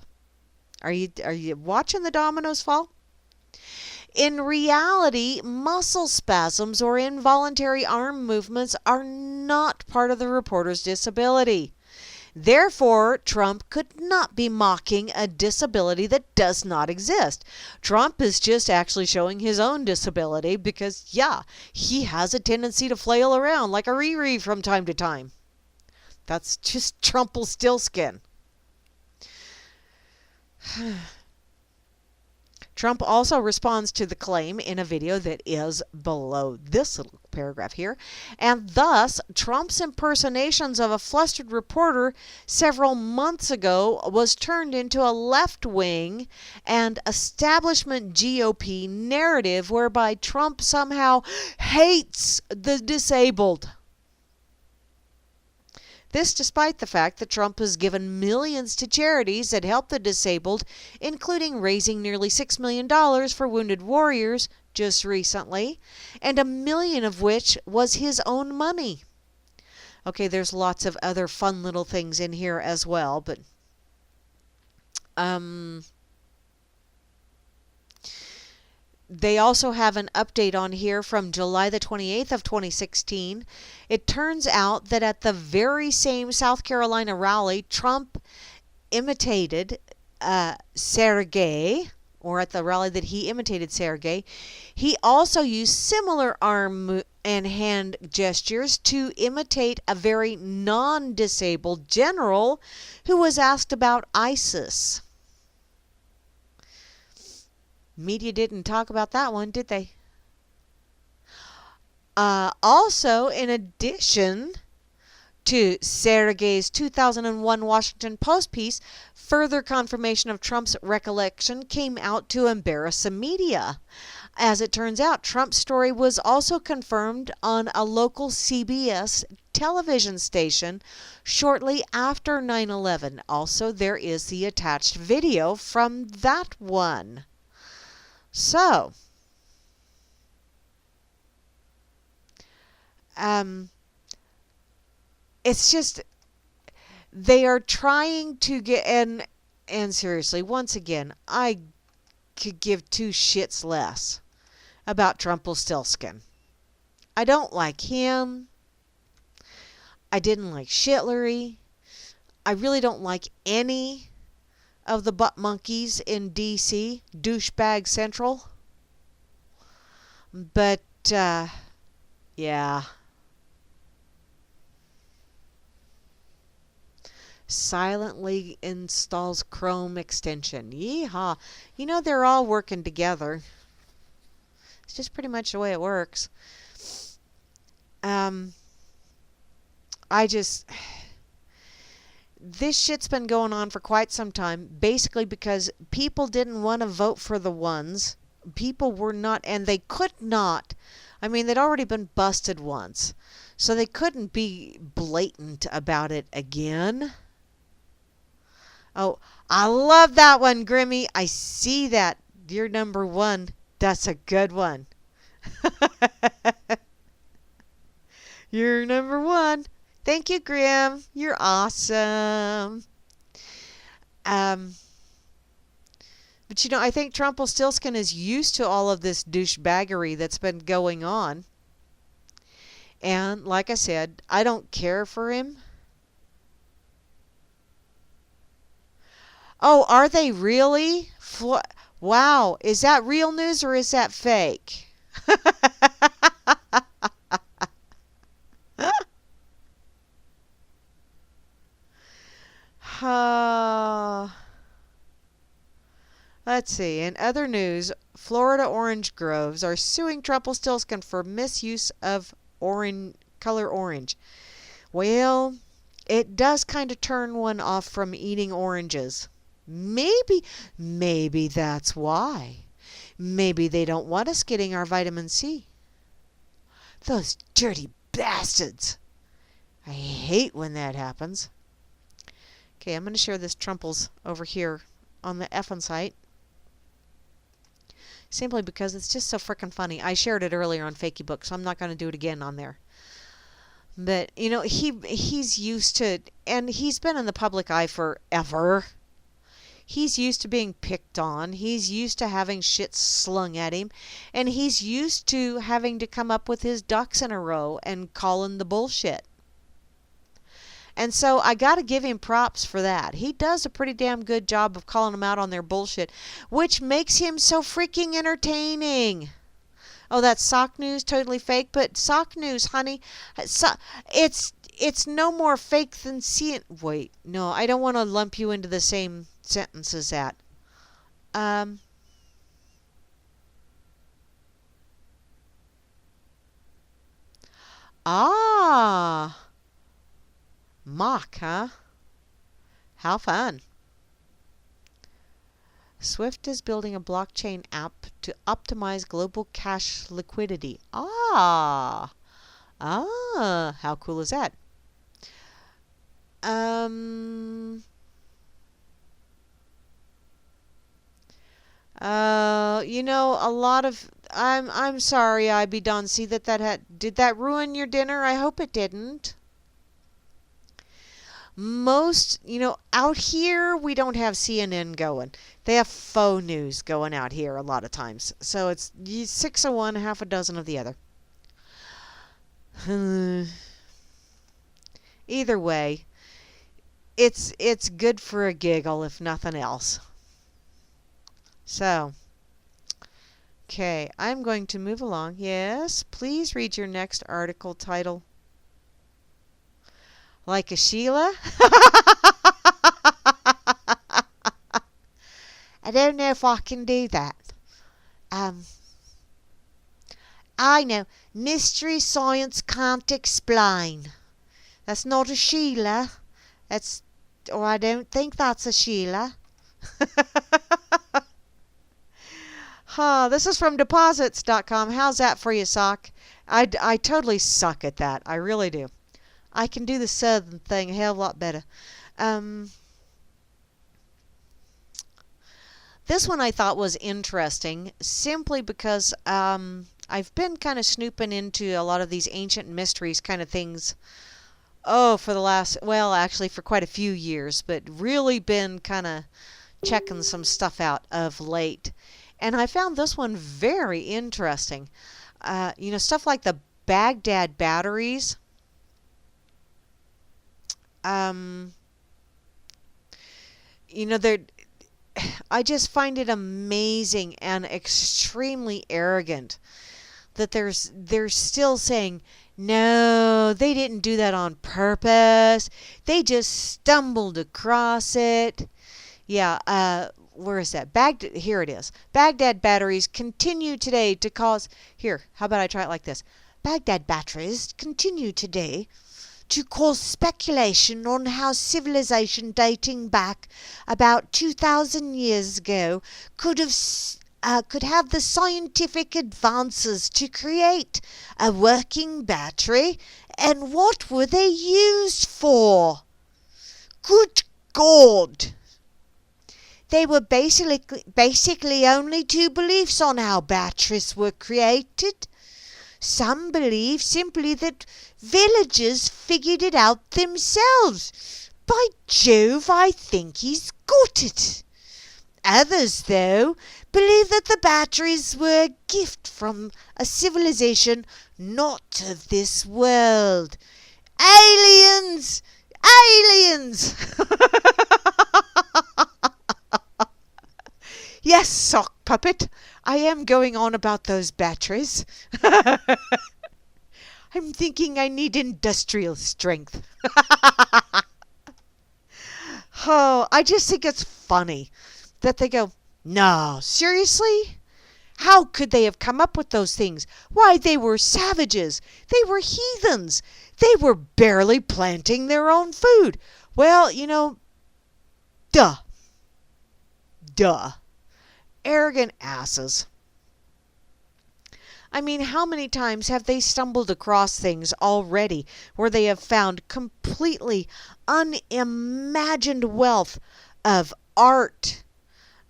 Are you watching the dominoes fall? In reality, muscle spasms or involuntary arm movements are not part of the reporter's disability. Therefore, Trump could not be mocking a disability that does not exist. Trump is just actually showing his own disability because, yeah, he has a tendency to flail around like a Riri from time to time. That's just Trumpelstiltskin. Trump also responds to the claim in a video that is below this little paragraph here, and thus Trump's impersonations of a flustered reporter several months ago was turned into a left-wing and establishment GOP narrative whereby Trump somehow hates the disabled. This despite the fact that Trump has given millions to charities that help the disabled, including raising nearly $6 million for wounded warriors just recently, and $1 million of which was his own money. Okay, there's lots of other fun little things in here as well, but they also have an update on here from July the 28th of 2016. It turns out that at the very same South Carolina rally, Trump imitated Sergey, or at the rally that he imitated Sergey, he also used similar arm and hand gestures to imitate a very non-disabled general who was asked about ISIS. Media didn't talk about that one, did they? Also, in addition to Sergey's 2001 Washington Post piece, further confirmation of Trump's recollection came out to embarrass the media. As it turns out, Trump's story was also confirmed on a local CBS television station shortly after 9/11. Also, there is the attached video from that one. So, it's just, they are trying to get, and seriously, once again, I could give two shits less about Trumpelstiltskin. I don't like him. I didn't like Shitlery. I really don't like any of the butt monkeys in D.C., douchebag central. But, yeah. Silently installs Chrome extension. Yeehaw. You know, they're all working together. It's just pretty much the way it works. This shit's been going on for quite some time, basically because people didn't want to vote for the ones. People were not, and they could not. I mean, they'd already been busted once, so they couldn't be blatant about it again. Oh, I love that one, Grimmy. I see that. You're number one. That's a good one. You're number one. Thank you, Grim. You're awesome. But you know, I think Trumpelstiltskin is used to all of this douchebaggery that's been going on. And like I said, I don't care for him. Oh, are they really? Wow, is that real news or is that fake? Let's see. In other news, Florida orange groves are suing Trumpelstiltskin for misuse of color orange. Well, it does kind of turn one off from eating oranges. Maybe that's why. Maybe they don't want us getting our vitamin C. Those dirty bastards. I hate when that happens. Okay, I'm going to share this Trumpels over here on the effing site. Simply because it's just so frickin' funny. I shared it earlier on Fakey Book, so I'm not going to do it again on there. But, you know, he's used to, and he's been in the public eye forever. He's used to being picked on. He's used to having shit slung at him. And he's used to having to come up with his ducks in a row and calling the bullshit. And so I got to give him props for that. He does a pretty damn good job of calling them out on their bullshit, which makes him so freaking entertaining. Oh, that's sock news, totally fake. But sock news, honey, it's no more fake than seeing. Wait, no, I don't want to lump you into the same sentence as that. Mock, huh? How fun. Swift is building a blockchain app to optimize global cash liquidity. How cool is that? A lot of I'm sorry, I be done. See did that ruin your dinner? I hope it didn't. Most, out here we don't have CNN going. They have faux news going out here a lot of times. So it's 6 of one, half a dozen of the other. Either way, it's good for a giggle if nothing else. So, okay, I'm going to move along. Yes, please read your next article title. Like a Sheila? I don't know if I can do that. I know. Mystery science can't explain. That's not a Sheila. Or I don't think that's a Sheila. This is from deposits.com. How's that for you, Sock? I totally suck at that. I really do. I can do the southern thing a hell of a lot better. This one I thought was interesting simply because I've been kind of snooping into a lot of these ancient mysteries kind of things. For the last, actually for quite a few years, but really been kind of checking some stuff out of late. And I found this one very interesting. Stuff like the Baghdad batteries. I just find it amazing and extremely arrogant that they're still saying, no, they didn't do that on purpose. They just stumbled across it. Yeah, where is that? Here it is. Baghdad batteries continue today to cause... Here, how about I try it like this? Baghdad batteries continue today to cause speculation on how civilization dating back about 2,000 years ago could have the scientific advances to create a working battery, and what were they used for? Good God! They were basically only two beliefs on how batteries were created. Some believe simply that villagers figured it out themselves. By Jove, I think he's got it. Others, though, believe that the batteries were a gift from a civilization not of this world. Aliens! Aliens! Yes, sock puppet, I am going on about those batteries. I'm thinking I need industrial strength. I just think it's funny that they go, no, seriously? How could they have come up with those things? Why, they were savages. They were heathens. They were barely planting their own food. Well, duh. Arrogant asses. I mean, how many times have they stumbled across things already where they have found completely unimagined wealth of art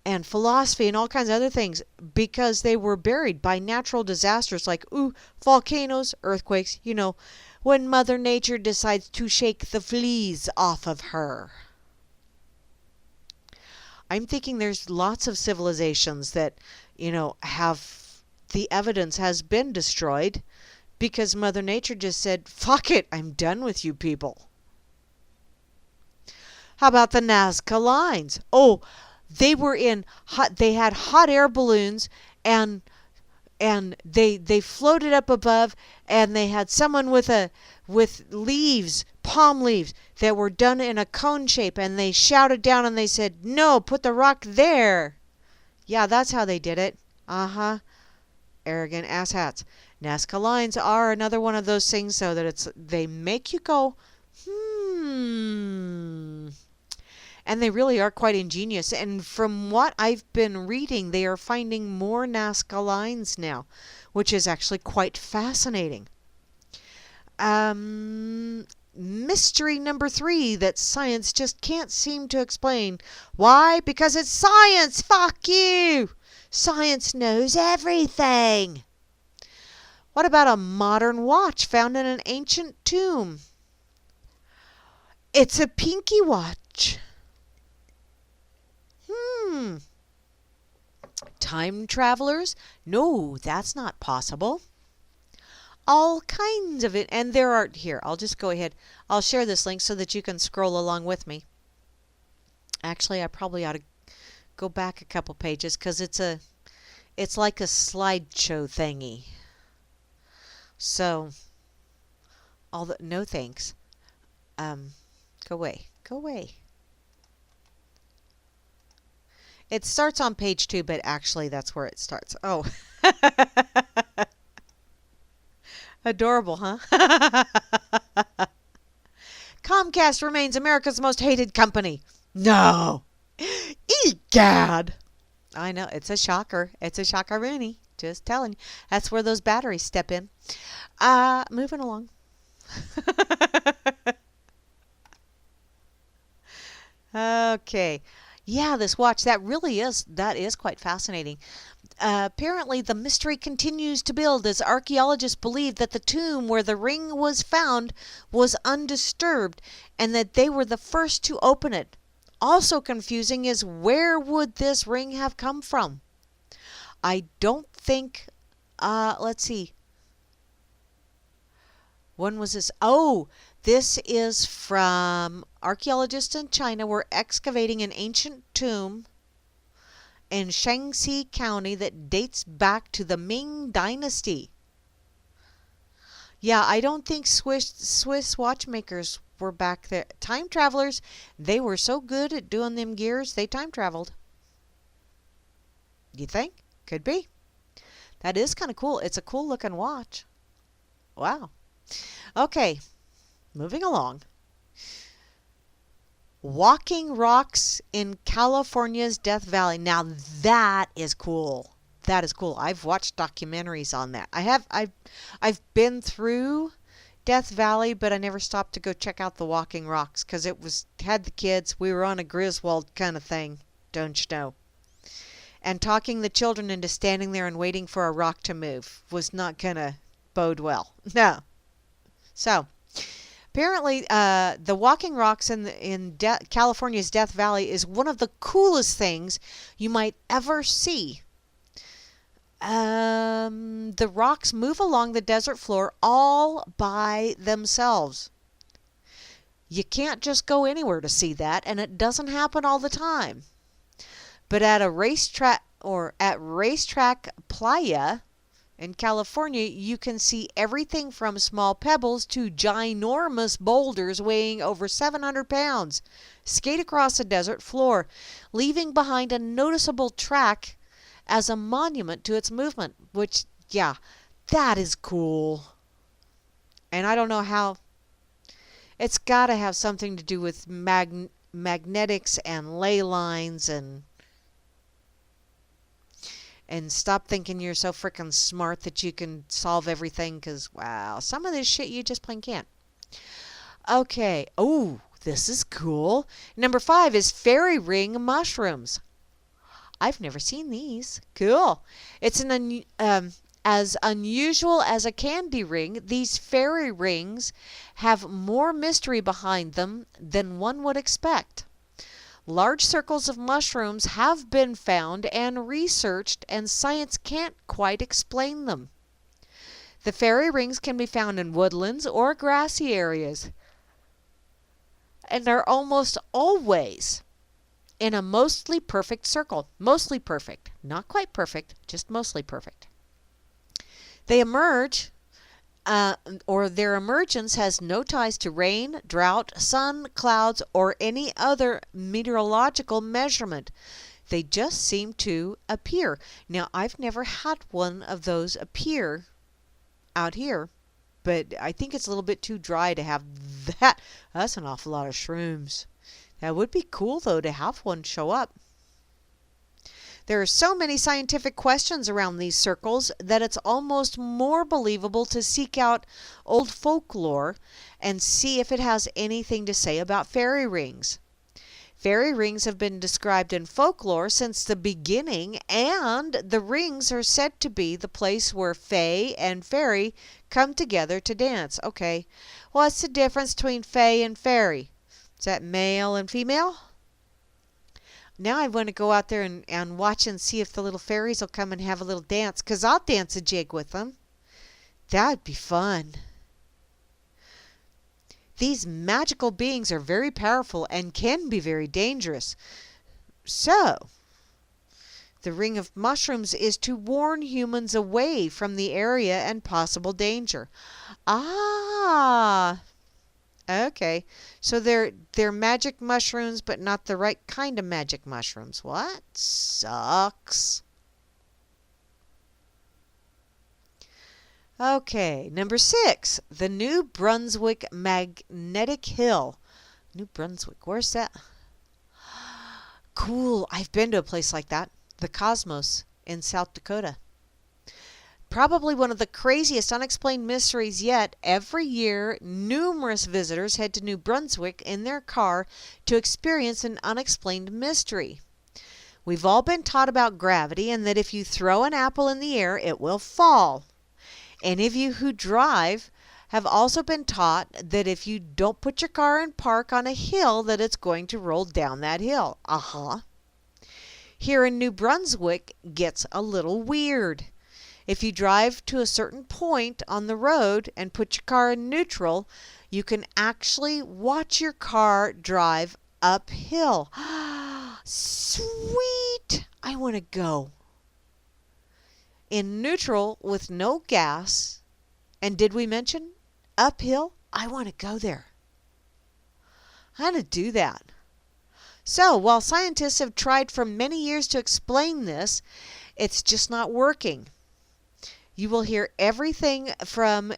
and philosophy and all kinds of other things because they were buried by natural disasters like volcanoes, earthquakes, when Mother Nature decides to shake the fleas off of her. I'm thinking there's lots of civilizations that, have the evidence has been destroyed because Mother Nature just said, fuck it, I'm done with you people. How about the Nazca lines? Oh, they were they had hot air balloons and they floated up above, and they had someone with leaves, palm leaves that were done in a cone shape, and they shouted down and they said, "No, put the rock there." Yeah, that's how they did it. Uh-huh. Arrogant asshats. Nazca lines are another one of those things, so that they make you go, and they really are quite ingenious. And from what I've been reading, they are finding more Nazca lines now, which is actually quite fascinating. Mystery number 3 that science just can't seem to explain. Why? Because it's science! Fuck you! Science knows everything! What about a modern watch found in an ancient tomb? It's a pinky watch. Time travelers? No, that's not possible. All kinds of it. And there are, here, I'll just go ahead. I'll share this link so that you can scroll along with me. Actually, I probably ought to go back a couple pages because it's like a slideshow thingy. So, no thanks. Go away. Go away. It starts on page 2, but actually that's where it starts. Oh. Adorable, huh? Comcast remains America's most hated company. No. Egad. I know. It's a shocker. It's a shocker-rooney. Just telling you. That's where those batteries step in. Moving along. Okay. Yeah, this watch, that is quite fascinating. Apparently, the mystery continues to build as archaeologists believe that the tomb where the ring was found was undisturbed and that they were the first to open it. Also confusing is, where would this ring have come from? I don't think, let's see. When was this? Oh, this is from archaeologists in China were excavating an ancient tomb in Shaanxi County that dates back to the Ming Dynasty. Yeah, I don't think Swiss watchmakers were back there. Time travelers, they were so good at doing them gears, they time traveled. You think? Could be. That is kind of cool. It's a cool looking watch. Wow. Okay, moving along. Walking rocks in California's Death Valley. Now that is cool. That is cool. I've watched documentaries on that. I've been through Death Valley, but I never stopped to go check out the walking rocks because had the kids. We were on a Griswold kind of thing, don't you know? And talking the children into standing there and waiting for a rock to move was not gonna bode well. No. So, apparently, the walking rocks in California's Death Valley is one of the coolest things you might ever see. The rocks move along the desert floor all by themselves. You can't just go anywhere to see that, and it doesn't happen all the time. But at Racetrack Playa in California, you can see everything from small pebbles to ginormous boulders weighing over 700 pounds skate across the desert floor, leaving behind a noticeable track as a monument to its movement, which, yeah, that is cool. And I don't know how. It's got to have something to do with magnetics and ley lines and stop thinking you're so freaking smart that you can solve everything, because, wow, some of this shit you just plain can't. Okay. Oh, this is cool. Number 5 is fairy ring mushrooms. I've never seen these. Cool. It's as unusual as a candy ring. These fairy rings have more mystery behind them than one would expect. Large circles of mushrooms have been found and researched, and science can't quite explain them. The fairy rings can be found in woodlands or grassy areas, and they're almost always in a mostly perfect circle. Mostly perfect. Not quite perfect, just mostly perfect. They emerge, or their emergence has no ties to rain, drought, sun, clouds, or any other meteorological measurement. They just seem to appear. Now, I've never had one of those appear out here, but I think it's a little bit too dry to have that. That's an awful lot of shrooms. That would be cool, though, to have one show up. There are so many scientific questions around these circles that it's almost more believable to seek out old folklore and see if it has anything to say about fairy rings. Fairy rings have been described in folklore since the beginning, and the rings are said to be the place where fae and fairy come together to dance. Okay, what's the difference between fae and fairy? Is that male and female? Now I want to go out there and watch and see if the little fairies will come and have a little dance, 'cause I'll dance a jig with them. That'd be fun. These magical beings are very powerful and can be very dangerous. So, the ring of mushrooms is to warn humans away from the area and possible danger. Ah, okay. So they're magic mushrooms, but not the right kind of magic mushrooms. What? Sucks. Okay, number 6, the New Brunswick Magnetic Hill. New Brunswick, where's that? Cool, I've been to a place like that, the Cosmos in South Dakota. Probably one of the craziest unexplained mysteries yet. Every year, numerous visitors head to New Brunswick in their car to experience an unexplained mystery. We've all been taught about gravity and that if you throw an apple in the air, it will fall. Any of you who drive have also been taught that if you don't put your car in park on a hill, that it's going to roll down that hill. Here in New Brunswick gets a little weird. If you drive to a certain point on the road and put your car in neutral, you can actually watch your car drive uphill. Sweet! I want to go. In neutral with no gas, and did we mention uphill? I want to go there. How to do that? So, while scientists have tried for many years to explain this, it's just not working. You will hear everything from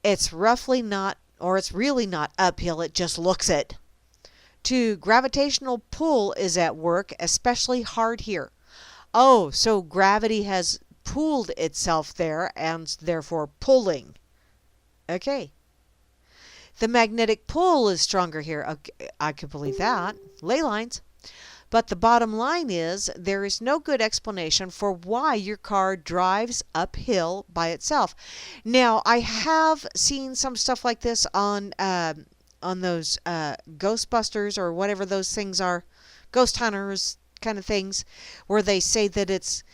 it's roughly not, or it's really not uphill, it just looks it, to gravitational pull is at work, especially hard here. Oh, so gravity has pulled itself there and therefore pulling. Okay. The magnetic pull is stronger here. Okay, I could believe that. Ley lines. But the bottom line is there is no good explanation for why your car drives uphill by itself. Now, I have seen some stuff like this on those Ghostbusters or whatever those things are, ghost hunters kind of things, where they say that it's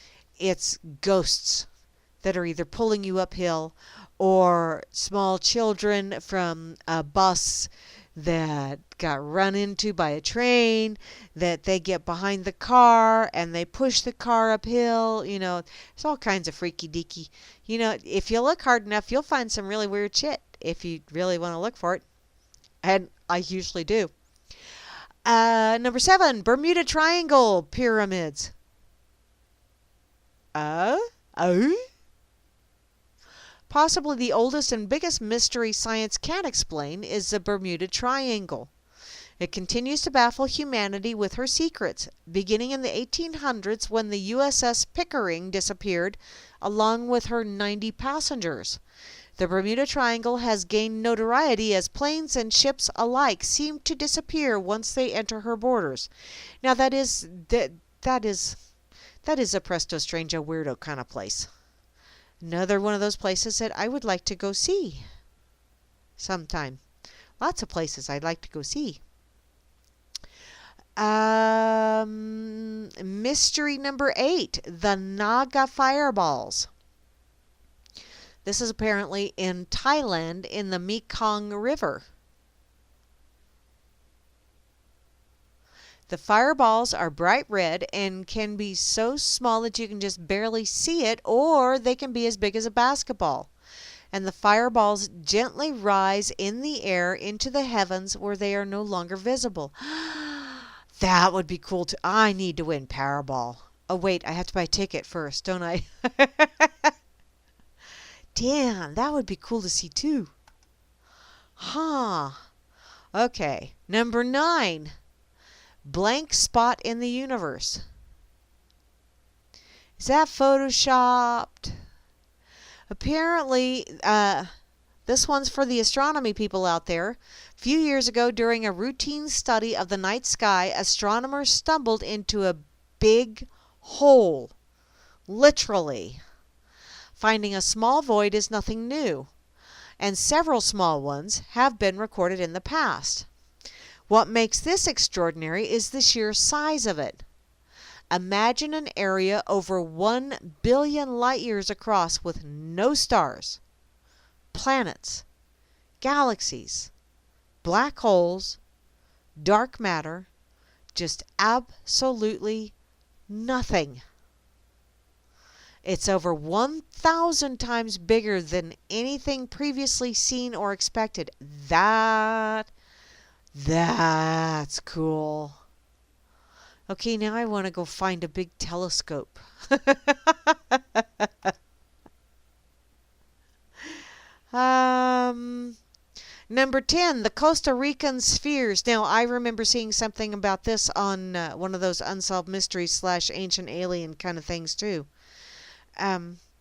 ghosts that are either pulling you uphill or small children from a bus that got run into by a train, that they get behind the car and they push the car uphill. You know, there's all kinds of freaky deaky. You know, if you look hard enough, you'll find some really weird shit if you really want to look for it. And I usually do. Number 7, Bermuda Triangle pyramids. Possibly the oldest and biggest mystery science can't explain is the Bermuda Triangle. It continues to baffle humanity with her secrets, beginning in the 1800s when the USS Pickering disappeared along with her 90 passengers. The Bermuda Triangle has gained notoriety as planes and ships alike seem to disappear once they enter her borders. Now that is a presto strange, weirdo kind of place. Another one of those places that I would like to go see sometime. Lots of places I'd like to go see. Mystery number 8, the Naga fireballs. This is apparently in Thailand in the Mekong River. The fireballs are bright red and can be so small that you can just barely see it, or they can be as big as a basketball. And the fireballs gently rise in the air into the heavens where they are no longer visible. That would be cool too. I need to win Powerball. Oh wait, I have to buy a ticket first, don't I? Damn, that would be cool to see too. Huh. Okay, number 9. Blank spot in the universe. Is that photoshopped? Apparently, this one's for the astronomy people out there. A few years ago, during a routine study of the night sky, astronomers stumbled into a big hole. Literally. Finding a small void is nothing new, and several small ones have been recorded in the past. What makes this extraordinary is the sheer size of it. Imagine an area over 1 billion light years across with no stars, planets, galaxies, black holes, dark matter, just absolutely nothing. It's over 1,000 times bigger than anything previously seen or expected. That's cool. Okay, now I want to go find a big telescope. Number 10, the Costa Rican spheres. Now, I remember seeing something about this on one of those unsolved mysteries / ancient alien kind of things too.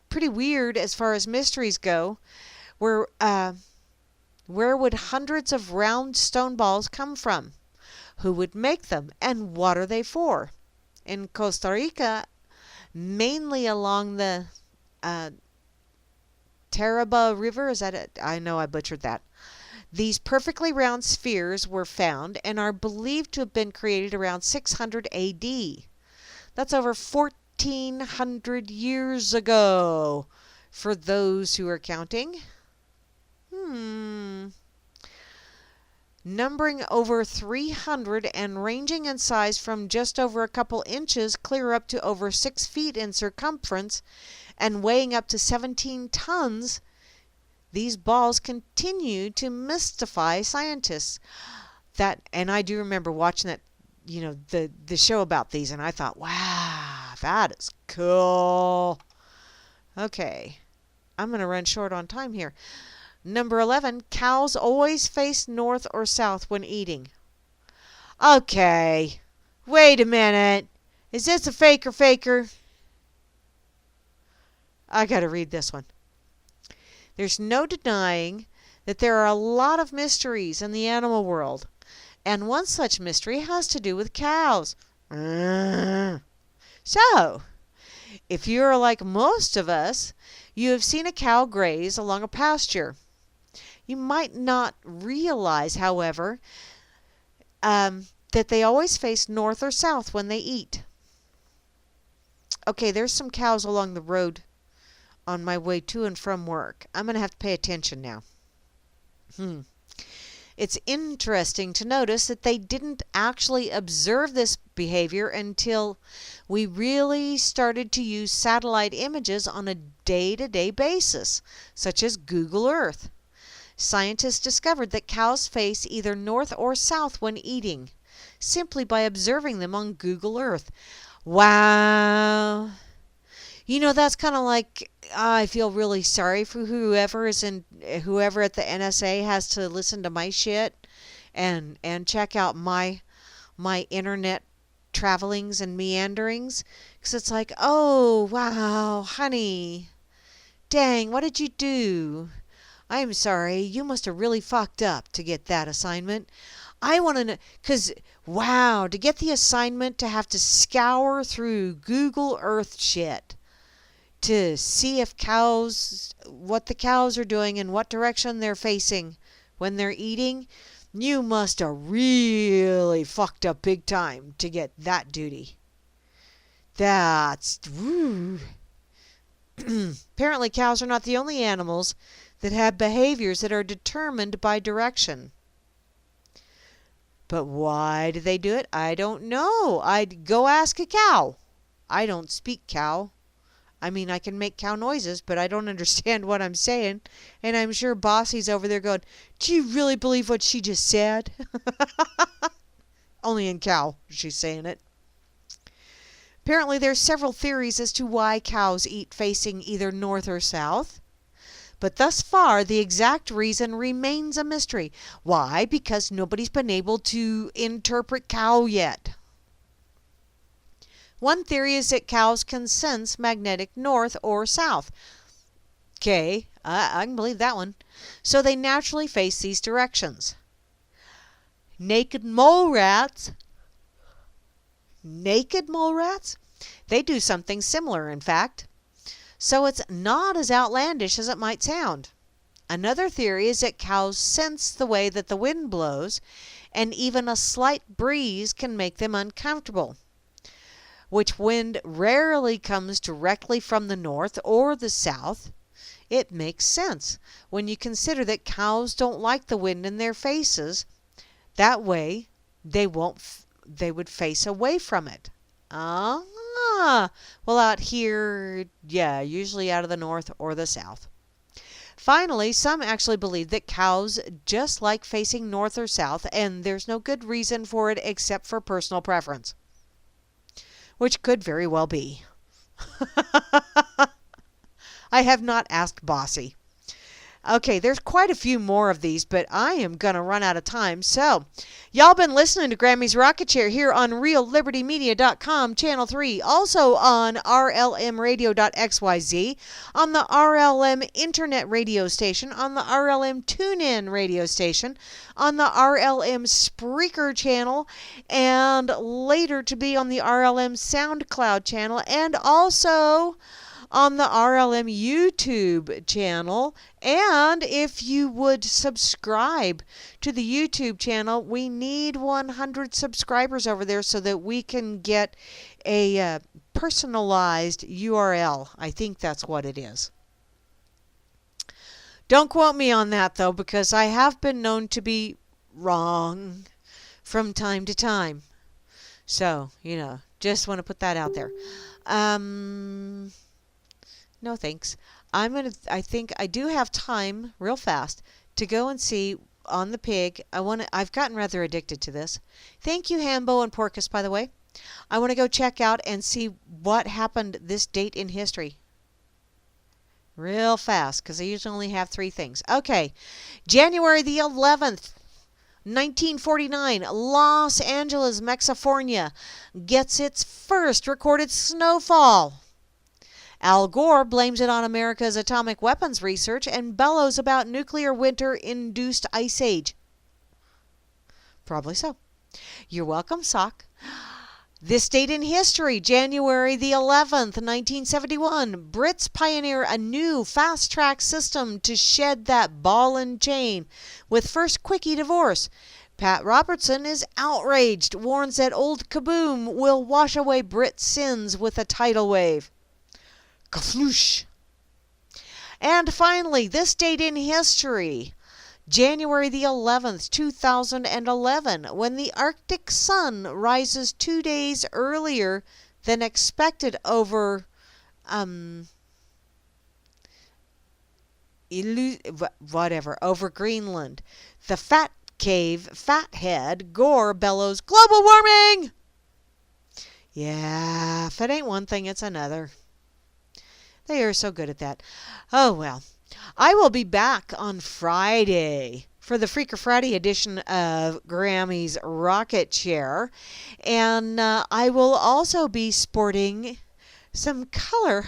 Pretty weird as far as mysteries go. Where would hundreds of round stone balls come from? Who would make them, and what are they for? In Costa Rica, mainly along the Taraba River, is that it? I know I butchered that. These perfectly round spheres were found and are believed to have been created around 600 AD. That's over 1,400 years ago, for those who are counting. Numbering over 300 and ranging in size from just over a couple inches clear up to over 6 feet in circumference and weighing up to 17 tons, these balls continue to mystify scientists. And I do remember watching that, the show about these, and I thought, wow, that is cool. Okay, I'm going to run short on time here. Number 11, cows always face north or south when eating. Okay, wait a minute. Is this a faker? I got to read this one. There's no denying that there are a lot of mysteries in the animal world, and one such mystery has to do with cows. So, if you're like most of us, you have seen a cow graze along a pasture. You might not realize, however, that they always face north or south when they eat. Okay, there's some cows along the road on my way to and from work. I'm going to have to pay attention now. It's interesting to notice that they didn't actually observe this behavior until we really started to use satellite images on a day-to-day basis, such as Google Earth. Scientists discovered that cows face either north or south when eating, simply by observing them on Google Earth. Wow. That's kind of like, I feel really sorry for whoever at the NSA has to listen to my shit and check out my internet travelings and meanderings, because it's like, oh wow, honey, dang, what did you do? I'm sorry, you must have really fucked up to get that assignment. I want to know, because, wow, to get the assignment to have to scour through Google Earth shit to see what the cows are doing and what direction they're facing when they're eating, You must have really fucked up big time to get that duty. That's... Woo. Apparently cows are not the only animals that have behaviors that are determined by direction. But why do they do it? I don't know. I'd go ask a cow. I don't speak cow. I mean, I can make cow noises, but I don't understand what I'm saying. And I'm sure Bossy's over there going, do you really believe what she just said? Only in cow, she's saying it. Apparently, there's several theories as to why cows eat facing either north or south. But thus far, the exact reason remains a mystery. Why? Because nobody's been able to interpret cow yet. One theory is that cows can sense magnetic north or south. Okay, I can believe that one. So they naturally face these directions. Naked mole rats, they do something similar, in fact. So it's not as outlandish as it might sound. Another theory is that cows sense the way that the wind blows, and even a slight breeze can make them uncomfortable. Which wind rarely comes directly from the north or the south. It makes sense when you consider that cows don't like the wind in their faces. That way, they would face away from it. Well, out here, yeah, usually out of the north or the south. Finally, some actually believe that cows just like facing north or south, and there's no good reason for it except for personal preference. Which could very well be. I have not asked Bossy. Okay, there's quite a few more of these, but I am going to run out of time. So, y'all been listening to Grammy's Rocket Chair here on RealLibertyMedia.com, Channel 3, also on RLMRadio.xyz, on the RLM Internet Radio Station, on the RLM TuneIn Radio Station, on the RLM Spreaker Channel, and later to be on the RLM SoundCloud Channel, and also on the RLM YouTube channel. And if you would subscribe to the YouTube channel, we need 100 subscribers over there so that we can get a personalized URL. I think that's what it is. Don't quote me on that, though, because I have been known to be wrong from time to time. So, just want to put that out there. No thanks. I think I do have time real fast to go and see on the pig. I've gotten rather addicted to this. Thank you, Hambo and Porcus, by the way. I want to go check out and see what happened this date in history. Real fast, because I usually only have 3 things. Okay. January the 11th, 1949, Los Angeles, California gets its first recorded snowfall. Al Gore blames it on America's atomic weapons research and bellows about nuclear winter-induced ice age. Probably so. You're welcome, Sock. This date in history, January the 11th, 1971, Brits pioneer a new fast-track system to shed that ball and chain with first quickie divorce. Pat Robertson is outraged, warns that old Kaboom will wash away Brit sins with a tidal wave. Kafloosh. And finally, this date in history, January the 11th, 2011, when the Arctic sun rises 2 days earlier than expected over over Greenland. The fathead, Gore bellows, global warming! Yeah, if it ain't one thing, it's another. They are so good at that. Oh, well. I will be back on Friday for the Freaker Friday edition of Grammy's Rocket Chair. And I will also be sporting some color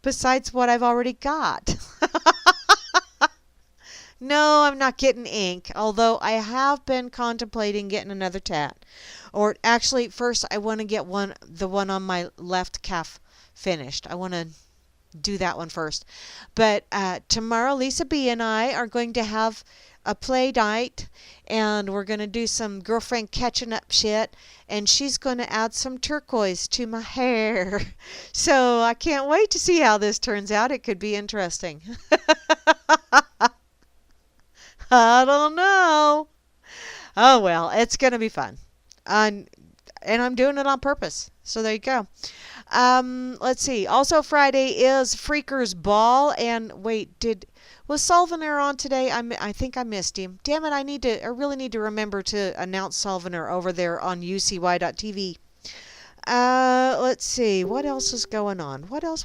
besides what I've already got. No, I'm not getting ink, although I have been contemplating getting another tat. Or actually, first I want to get the one on my left calf finished. I want to do that one first. But tomorrow, Lisa B and I are going to have a play night, and we're going to do some girlfriend catching up shit, and she's going to add some turquoise to my hair. So I can't wait to see how this turns out. It could be interesting. I don't know. Oh well, it's going to be fun. And I'm doing it on purpose. So there you go. Let's see. Also Friday is Freakers Ball, and wait, was Solvener on today? I think I missed him. Damn it, I really need to remember to announce Solvener over there on ucy.tv. Let's see. What else is going on? What else?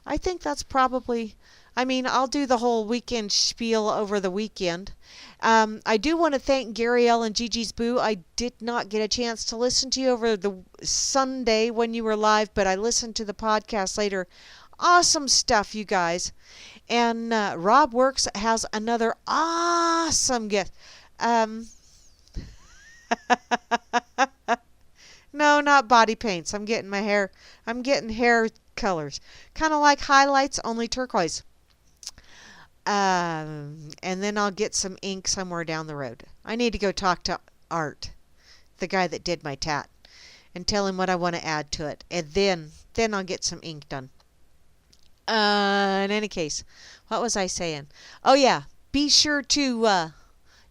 I think that's probably, I'll do the whole weekend spiel over the weekend. I do want to thank Gary L. and Gigi's Boo. I did not get a chance to listen to you over the Sunday when you were live, but I listened to the podcast later. Awesome stuff, you guys. And Rob Works has another awesome guest. No, not body paints. I'm getting hair colors. Kind of like highlights, only turquoise. And then I'll get some ink somewhere down the road. I need to go talk to Art, the guy that did my tat, and tell him what I want to add to it. And then I'll get some ink done. In any case, what was I saying? Oh yeah, be sure to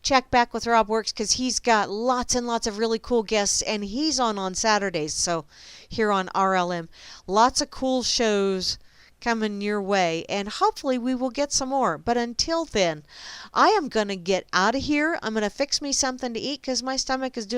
check back with Rob Works, because he's got lots and lots of really cool guests, and he's on Saturdays. So here on RLM, lots of cool shows coming your way, and hopefully we will get some more. But until then, I am going to get out of here. I'm going to fix me something to eat because my stomach is doing